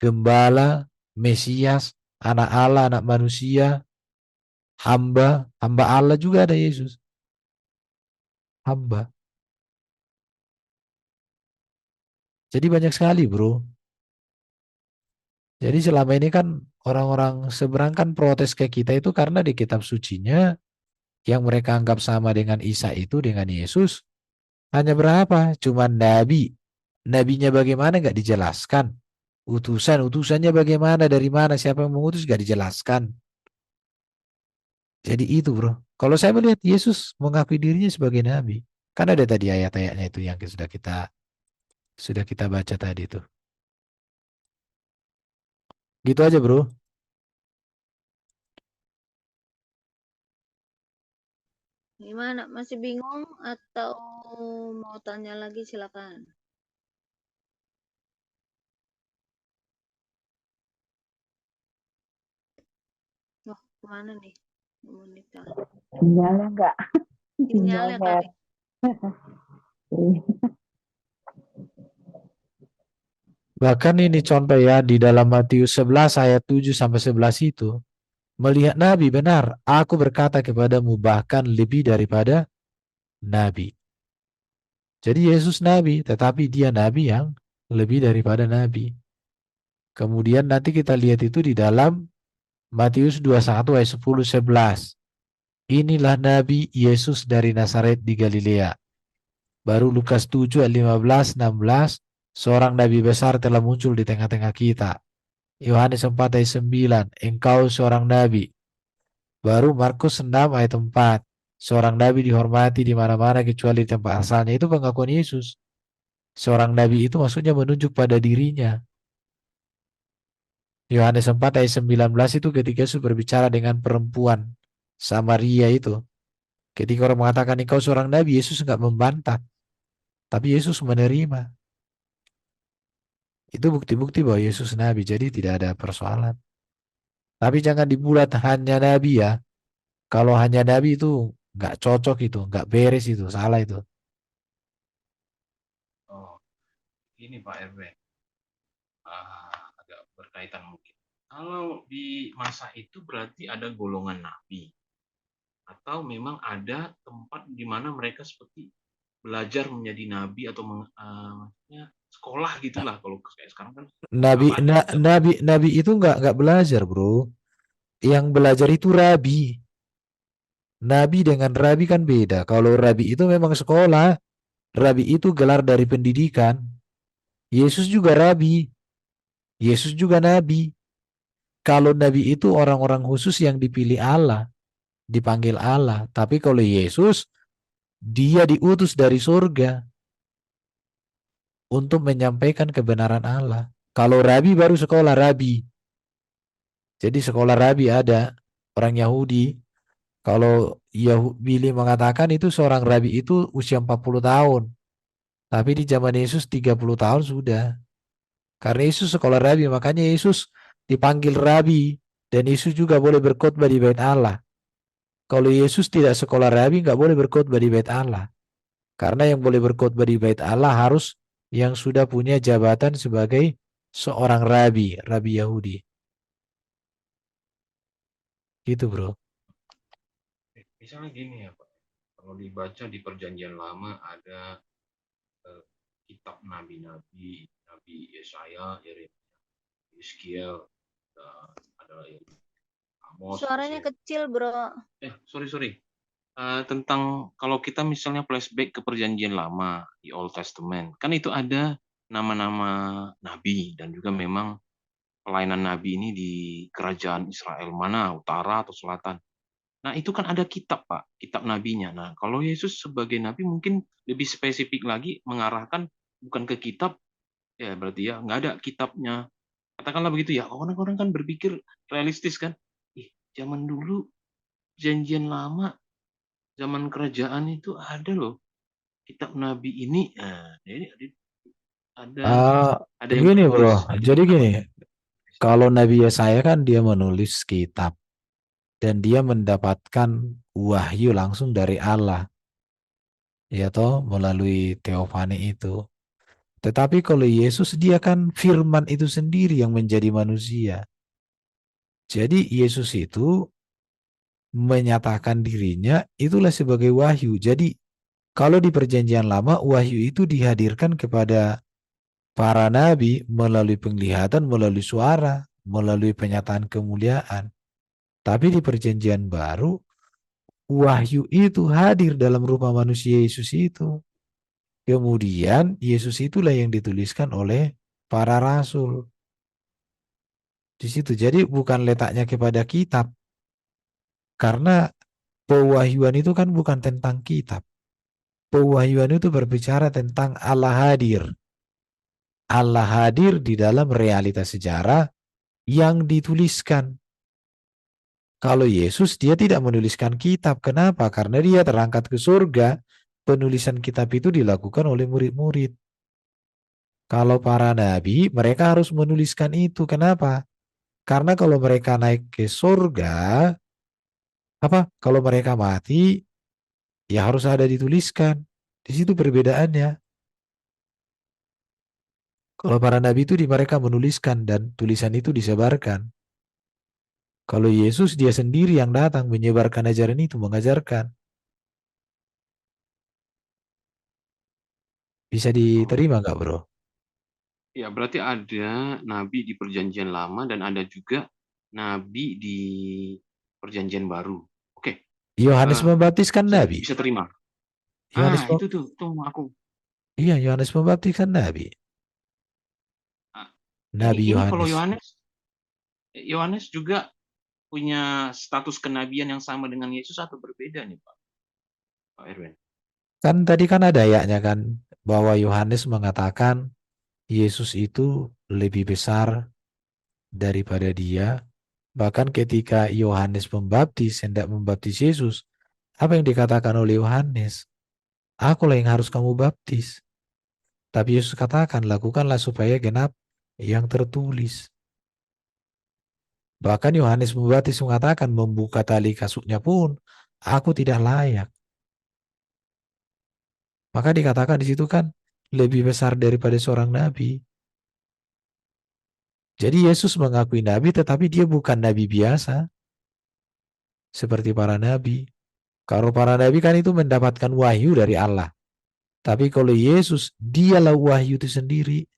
gembala, Mesias, anak Allah, anak manusia, hamba Allah juga ada Yesus. Hamba. Jadi banyak sekali, bro. Jadi selama ini kan orang-orang seberang kan protes ke kita itu karena di kitab sucinya yang mereka anggap sama dengan Isa itu dengan Yesus hanya berapa? Cuma nabi. Nabinya bagaimana nggak dijelaskan. Utusannya bagaimana, dari mana, siapa yang mengutus nggak dijelaskan. Jadi itu, bro. Kalau saya melihat Yesus mengakui dirinya sebagai nabi. Kan ada tadi ayat-ayatnya itu yang sudah kita baca tadi itu. Gitu aja, bro. Gimana? Masih bingung atau mau tanya lagi silakan. Wah, kemana nih? Monica. Sinyalnya enggak. Sinyalnya kali. Bahkan ini contoh ya di dalam Matius 11 ayat 7 sampai 11 itu. Melihat Nabi benar, aku berkata kepadamu bahkan lebih daripada Nabi. Jadi Yesus Nabi, tetapi dia Nabi yang lebih daripada Nabi. Kemudian nanti kita lihat itu di dalam Matius 21 ayat 10-11. Inilah Nabi Yesus dari Nazaret di Galilea. Baru Lukas 7 ayat 15-16, seorang Nabi besar telah muncul di tengah-tengah kita. Yohanes 4 ayat 9, engkau seorang Nabi. Baru Markus 6 ayat 4, seorang Nabi dihormati di mana-mana kecuali di tempat asalnya. Itu pengakuan Yesus. Seorang Nabi itu maksudnya menunjuk pada dirinya. Yohanes 4 ayat 19 itu ketika Yesus berbicara dengan perempuan Samaria itu. Ketika orang mengatakan engkau seorang nabi, Yesus nggak membantah, tapi Yesus menerima. Itu bukti-bukti bahwa Yesus nabi, jadi tidak ada persoalan. Tapi jangan dibuat hanya nabi ya. Kalau hanya nabi itu nggak cocok, itu nggak beres, itu salah itu. Oh, ini Pak RW. Agak berkaitan mungkin. Kalau di masa itu berarti ada golongan nabi, atau memang ada tempat di mana mereka seperti belajar menjadi nabi atau maksudnya sekolah gitulah, kalau kayak sekarang kan Nabi apa ada zaman. nabi itu nggak belajar, bro. Yang belajar itu rabi. Nabi dengan rabi kan beda. Kalau rabi itu memang sekolah, rabi itu gelar dari pendidikan. Yesus juga rabi, Yesus juga nabi. Kalau nabi itu orang-orang khusus yang dipilih Allah, dipanggil Allah. Tapi kalau Yesus, dia diutus dari surga untuk menyampaikan kebenaran Allah. Kalau rabi baru sekolah rabi. Jadi sekolah rabi ada orang Yahudi. Kalau Billy mengatakan itu seorang rabi itu usia 40 tahun. Tapi di zaman Yesus 30 tahun sudah. Karena Yesus sekolah rabi, makanya Yesus dipanggil rabi. Dan Yesus juga boleh berkhotbah di bait Allah. Kalau Yesus tidak sekolah rabi, nggak boleh berkhotbah di bait Allah. Karena yang boleh berkhotbah di bait Allah harus yang sudah punya jabatan sebagai seorang rabi, rabi Yahudi. Gitu, bro. Misalnya gini ya Pak, kalau dibaca di Perjanjian Lama ada kitab nabi-nabi, Nabi Yesaya, Yeremia, Yeskiel, ada Amos, Suaranya Hosea. kecil, bro. Sorry. Tentang kalau kita misalnya flashback ke Perjanjian Lama di Old Testament, kan itu ada nama-nama nabi dan juga memang pelayanan nabi ini di kerajaan Israel mana, utara atau selatan. Nah, itu kan ada kitab, Pak, kitab nabinya. Nah, kalau Yesus sebagai nabi mungkin lebih spesifik lagi mengarahkan bukan ke kitab, ya berarti ya nggak ada kitabnya. Katakanlah begitu ya, orang-orang kan berpikir realistis kan. Zaman dulu, Perjanjian Lama, zaman kerajaan itu ada loh kitab nabi ini. Nah, jadi ada yang Gini, bro. menulis. Nah, itu Jadi kenapa? gini, kalau Nabi Yesaya kan dia menulis kitab dan dia mendapatkan wahyu langsung dari Allah, ya toh, melalui teofani itu. Tetapi kalau Yesus dia kan firman itu sendiri yang menjadi manusia. Jadi Yesus itu menyatakan dirinya itulah sebagai wahyu. Jadi kalau di Perjanjian Lama wahyu itu dihadirkan kepada para nabi melalui penglihatan, melalui suara, melalui penyataan kemuliaan. Tapi di Perjanjian Baru wahyu itu hadir dalam rupa manusia Yesus itu. Kemudian Yesus itulah yang dituliskan oleh para rasul. Di situ. Jadi bukan letaknya kepada kitab. Karena pewahyuan itu kan bukan tentang kitab. Pewahyuan itu berbicara tentang Allah hadir. Allah hadir di dalam realitas sejarah yang dituliskan. Kalau Yesus dia tidak menuliskan kitab. Kenapa? Karena dia terangkat ke surga. Penulisan kitab itu dilakukan oleh murid-murid. Kalau para nabi, mereka harus menuliskan itu. Kenapa? Karena kalau mereka naik ke surga, kalau mereka mati, ya harus ada dituliskan. Di situ perbedaannya. Kalau para nabi itu mereka menuliskan dan tulisan itu disebarkan. Kalau Yesus dia sendiri yang datang menyebarkan ajaran itu, mengajarkan. Bisa diterima nggak, bro? Ya, berarti ada nabi di Perjanjian Lama dan ada juga nabi di Perjanjian Baru. Oke. Yohanes Pembaptis kan nabi. Bisa terima. Yohanes Itu tuh aku. Iya, Yohanes Pembaptis kan nabi. Nabi Ini kalau Yohanes. Yohanes juga punya status kenabian yang sama dengan Yesus atau berbeda nih, Pak Erwin? Kan tadi kan ada ayatnya kan bahwa Yohanes mengatakan Yesus itu lebih besar daripada dia. Bahkan ketika Yohanes Pembaptis hendak membaptis Yesus, Apa yang dikatakan oleh Yohanes? Akulah yang harus kamu baptis. Tapi Yesus katakan, lakukanlah supaya genap yang tertulis. Bahkan Yohanes Pembaptis mengatakan, membuka tali kasutnya pun aku tidak layak. Maka dikatakan di situ kan lebih besar daripada seorang nabi. Jadi Yesus mengakui nabi, tetapi dia bukan nabi biasa seperti para nabi. Kalau para nabi kan itu mendapatkan wahyu dari Allah. Tapi kalau Yesus, dialah wahyu itu sendiri.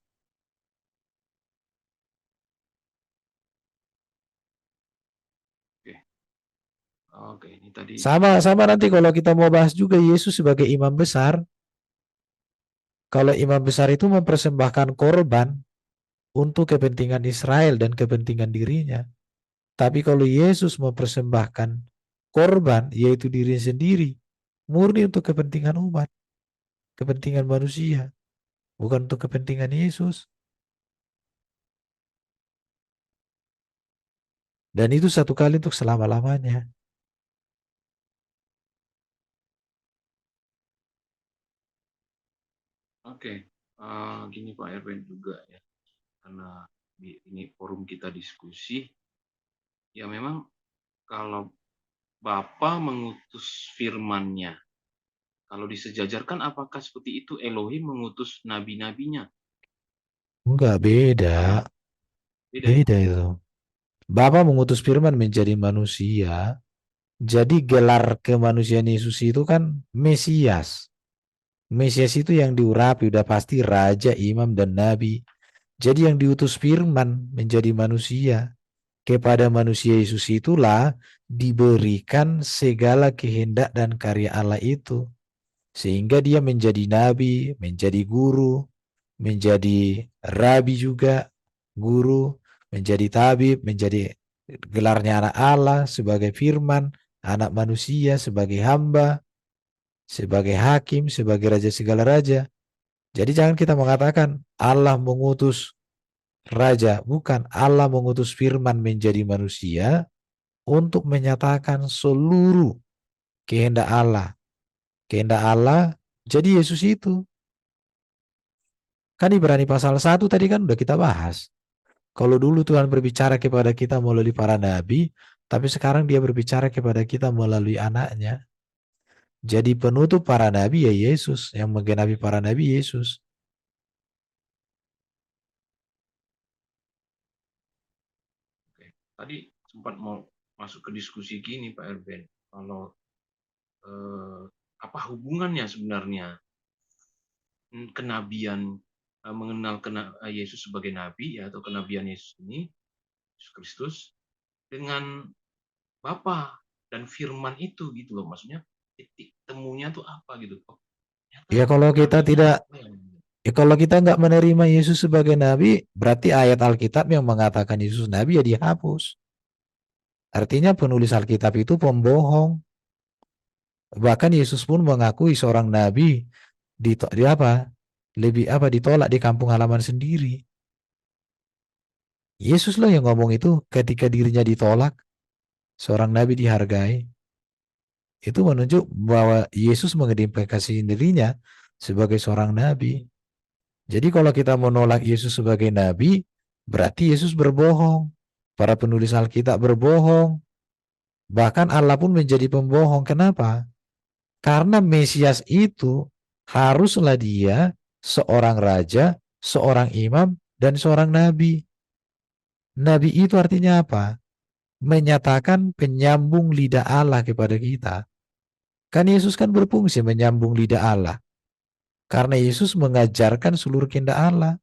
Oke, oke, ini tadi Sama nanti kalau kita mau bahas juga Yesus sebagai imam besar. Kalau imam besar itu mempersembahkan korban untuk kepentingan Israel dan kepentingan dirinya. Tapi kalau Yesus mempersembahkan korban, yaitu diri sendiri, murni untuk kepentingan umat, kepentingan manusia, bukan untuk kepentingan Yesus. Dan itu satu kali untuk selama-lamanya. oke. Gini Pak Erwin juga ya, karena ini forum kita diskusi, ya memang kalau Bapa mengutus firman-Nya, kalau disejajarkan apakah seperti itu Elohim mengutus nabi-nabinya? Enggak, beda. Beda ya? Beda itu. Bapa mengutus firman menjadi manusia. Jadi gelar kemanusiaan Yesus itu kan Mesias. Mesias itu yang diurapi, udah pasti raja, imam, dan nabi. Jadi yang diutus firman menjadi manusia. Kepada manusia Yesus itulah diberikan segala kehendak dan karya Allah itu. Sehingga dia menjadi nabi, menjadi guru, menjadi rabi juga, guru, menjadi tabib, menjadi gelarnya anak Allah sebagai firman, anak manusia sebagai hamba, sebagai hakim, sebagai raja segala raja. Jadi jangan kita mengatakan Allah mengutus raja, bukan. Allah mengutus firman menjadi manusia untuk menyatakan seluruh kehendak Allah. Kehendak Allah jadi Yesus itu. Kan Ibrani pasal 1 tadi kan udah kita bahas. Kalau dulu Tuhan berbicara kepada kita melalui para nabi, tapi sekarang dia berbicara kepada kita melalui anaknya. Jadi penutup para nabi ya Yesus, yang menggenapi para nabi Yesus. Oke. Tadi sempat mau masuk ke diskusi gini Pak Erwin, kalau apa hubungannya sebenarnya kenabian, mengenal Yesus sebagai nabi ya, atau kenabian Yesus ini, Yesus Kristus, dengan Bapa dan firman itu gitu loh, maksudnya titik temunya tuh apa gitu. Oh, Ya ternyata kalau kita nabinya tidak, apa yang kalau kita nggak menerima Yesus sebagai nabi, berarti ayat Alkitab yang mengatakan Yesus nabi ya dihapus. Artinya penulis Alkitab itu pembohong. Bahkan Yesus pun mengakui seorang nabi di apa? Lebih apa ditolak di kampung halaman sendiri. Yesus lah yang ngomong itu ketika dirinya ditolak, seorang nabi dihargai. Itu menunjuk bahwa Yesus mengidentifikasi dirinya sebagai seorang nabi. Jadi kalau kita menolak Yesus sebagai nabi, berarti Yesus berbohong. Para penulis Alkitab berbohong. Bahkan Allah pun menjadi pembohong. Kenapa? Karena Mesias itu haruslah dia seorang raja, seorang imam, dan seorang nabi. Nabi itu artinya apa? Menyatakan penyambung lidah Allah kepada kita. Kan Yesus kan berfungsi menyambung lidah Allah. Karena Yesus mengajarkan seluruh kehendak Allah.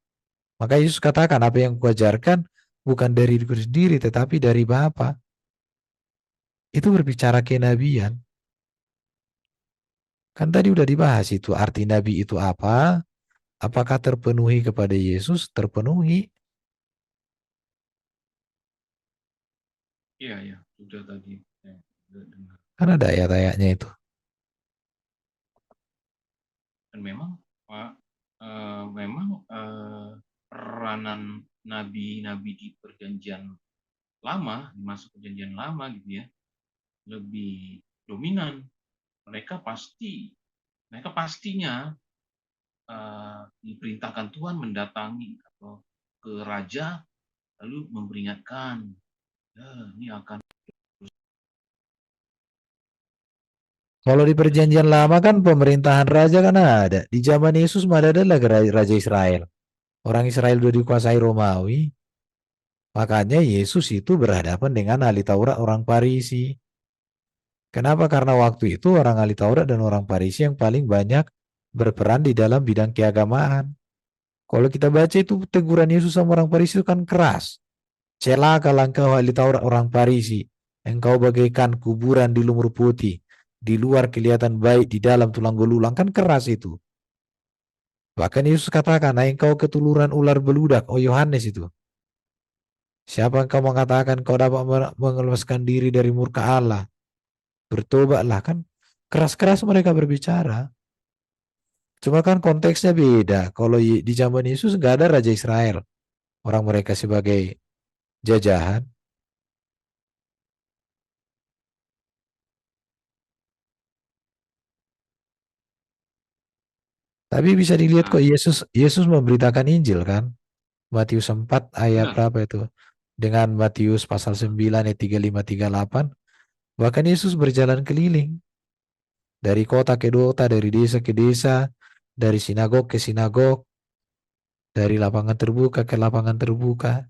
Maka Yesus katakan apa yang kuajarkan bukan dari diriku sendiri tetapi dari Bapa. Itu berbicara kenabian. Kan tadi udah dibahas itu arti nabi itu apa? Apakah terpenuhi kepada Yesus? Terpenuhi. iya ya sudah tadi sudah dengar. Kan ada ayat-ayatnya itu. Dan memang Pak, memang peranan nabi-nabi di perjanjian lama, di masa perjanjian lama gitu ya, lebih dominan mereka pastinya diperintahkan Tuhan mendatangi atau ke raja lalu memperingatkan, ya, ini akan. Kalau di perjanjian lama kan pemerintahan raja kan ada. Di zaman Yesus mana ada lagi raja Israel. Orang Israel udah dikuasai Romawi. Makanya Yesus itu berhadapan dengan ahli Taurat orang Farisi. Kenapa? Karena waktu itu orang ahli Taurat dan orang Farisi yang paling banyak berperan di dalam bidang keagamaan. Kalau kita baca itu teguran Yesus sama orang Farisi itu kan keras. Celakalah engkau ahli Taurat orang Farisi. Engkau bagaikan kuburan di lumur putih. Di luar kelihatan baik, di dalam tulang belulang. Kan keras itu. Bahkan Yesus katakan, nah engkau ketuluran ular beludak. Oh Yohanes itu. Siapa engkau mengatakan kau dapat mengelepaskan diri dari murka Allah? Bertobatlah, kan keras-keras mereka berbicara. Cuma kan konteksnya beda. Kalau di zaman Yesus nggak ada Raja Israel. Orang mereka sebagai jajahan. Tapi bisa dilihat kok Yesus memberitakan Injil kan. Matius 4 ayat Benar. berapa itu? Dengan Matius pasal 9 ayat 35-38. Bahkan Yesus berjalan keliling. Dari kota ke kota, dari desa ke desa, dari sinagog ke sinagog, dari lapangan terbuka ke lapangan terbuka.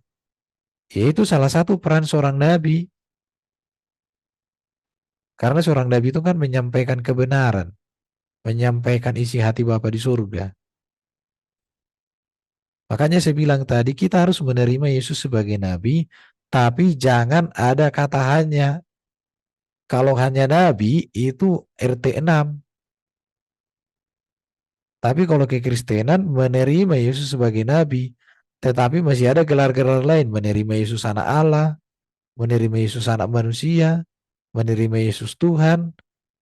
Yaitu salah satu peran seorang nabi. Karena seorang nabi itu kan menyampaikan kebenaran, menyampaikan isi hati Bapa di surga. Makanya saya bilang tadi kita harus menerima Yesus sebagai nabi, tapi jangan ada kata hanya. Kalau hanya nabi itu RT 6. Tapi kalau kekristenan menerima Yesus sebagai nabi, tetapi masih ada gelar-gelar lain, menerima Yesus anak Allah, menerima Yesus anak manusia, menerima Yesus Tuhan,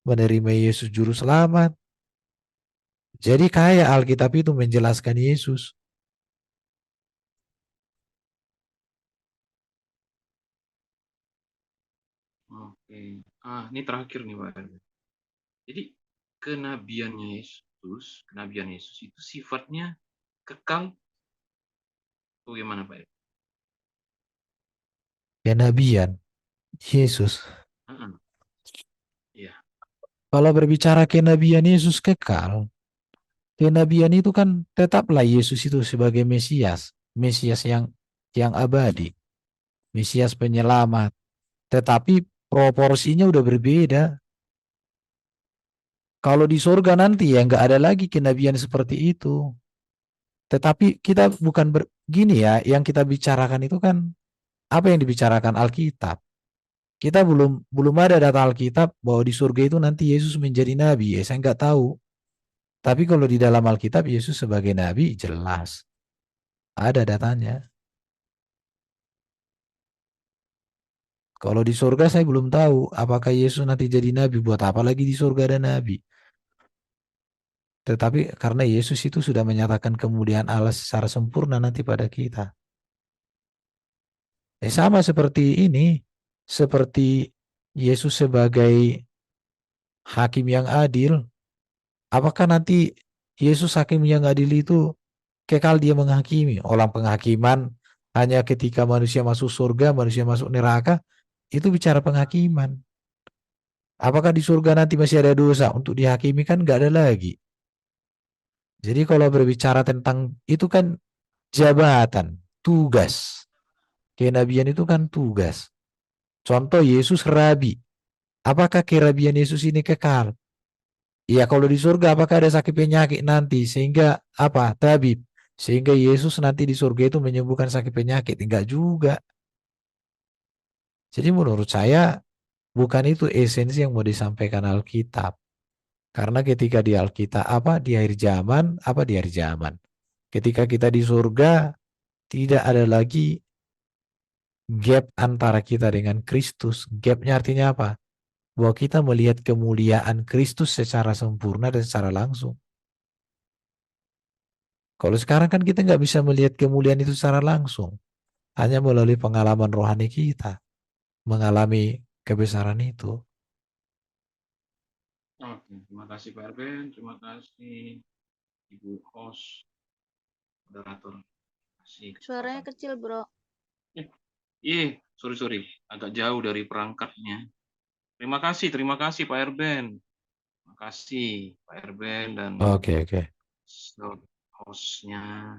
menerima Yesus juru selamat. Jadi kayak Alkitab itu menjelaskan Yesus. Oke. Ini terakhir nih Pak. Jadi kenabian Yesus itu sifatnya kekal. Bagaimana Pak? Kenabian Yesus. Iya. Kalau berbicara kenabian Yesus kekal, kenabian itu kan tetaplah Yesus itu sebagai Mesias, Mesias yang abadi, Mesias penyelamat. Tetapi proporsinya udah berbeda. Kalau di surga nanti ya nggak ada lagi kenabian seperti itu. Tetapi kita bukan begini ya, yang kita bicarakan itu kan apa yang dibicarakan Alkitab. Kita belum ada data Alkitab bahwa di surga itu nanti Yesus menjadi nabi. Ya, saya nggak tahu. Tapi kalau di dalam Alkitab Yesus sebagai nabi jelas. Ada datanya. Kalau di surga saya belum tahu apakah Yesus nanti jadi nabi. Buat apa lagi di surga ada nabi. Tetapi karena Yesus itu sudah menyatakan kemuliaan Allah secara sempurna nanti pada kita. Sama seperti ini. Seperti Yesus sebagai hakim yang adil. Apakah nanti Yesus hakim yang adil itu kekal dia menghakimi? Orang penghakiman hanya ketika manusia masuk surga, manusia masuk neraka, itu bicara penghakiman. Apakah di surga nanti masih ada dosa untuk dihakimi? Kan nggak ada lagi. Jadi kalau berbicara tentang itu kan jabatan, tugas. Kenabian itu kan tugas. Contoh Yesus rabi. Apakah kerabian Yesus ini kekal? Iya, kalau di surga apakah ada sakit penyakit nanti sehingga apa? Tabib. Sehingga Yesus nanti di surga itu menyembuhkan sakit penyakit. Enggak juga. Jadi menurut saya bukan itu esensi yang mau disampaikan Alkitab. Karena ketika di Alkitab di akhir zaman, ketika kita di surga tidak ada lagi gap antara kita dengan Kristus. Gapnya artinya apa? Bahwa kita melihat kemuliaan Kristus secara sempurna dan secara langsung. Kalau sekarang kan kita nggak bisa melihat kemuliaan itu secara langsung. Hanya melalui pengalaman rohani kita. Mengalami kebesaran itu. Oke, terima kasih Pak Erben, terima kasih Ibu host, moderator. Kasih Suaranya kesempatan. kecil, Bro. Sorry, agak jauh dari perangkatnya. Terima kasih Pak Erben. Terima kasih Pak Erben dan Oke. hostnya,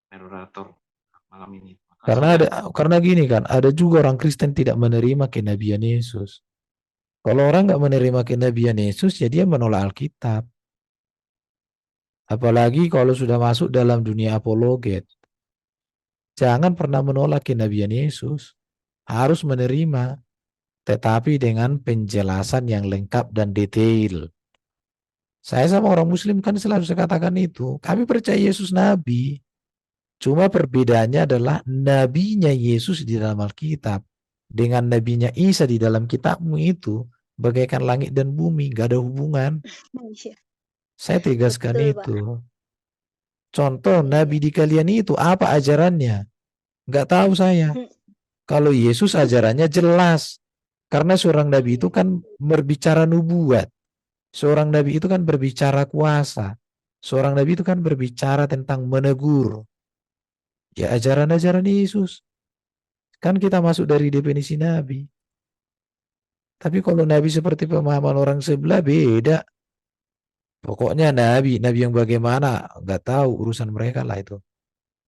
moderator malam ini. Terima kasih Karena ya. karena gini kan, ada juga orang Kristen tidak menerima kenabian Yesus. Kalau orang nggak menerima kenabian Yesus, ya dia menolak Alkitab. Apalagi kalau sudah masuk dalam dunia apologet. Jangan pernah menolak kenabian Yesus. Harus menerima, tetapi dengan penjelasan yang lengkap dan detail. Saya sama orang Muslim kan selalu saya katakan itu. Kami percaya Yesus Nabi. Cuma perbedaannya adalah nabinya Yesus di dalam Alkitab dengan nabinya Isa di dalam kitabmu itu bagaikan langit dan bumi, gak ada hubungan. Iya, Saya tegaskan betul, Pak. itu. Contoh nabi di kalian itu apa ajarannya? Gak tahu saya. Kalau Yesus ajarannya jelas. Karena seorang nabi itu kan berbicara nubuat. Seorang nabi itu kan berbicara kuasa. Seorang nabi itu kan berbicara tentang menegur. Ya ajaran-ajaran Yesus. Kan kita masuk dari definisi nabi. Tapi kalau nabi seperti pemahaman orang sebelah beda. Pokoknya nabi yang bagaimana nggak tahu, urusan mereka lah itu.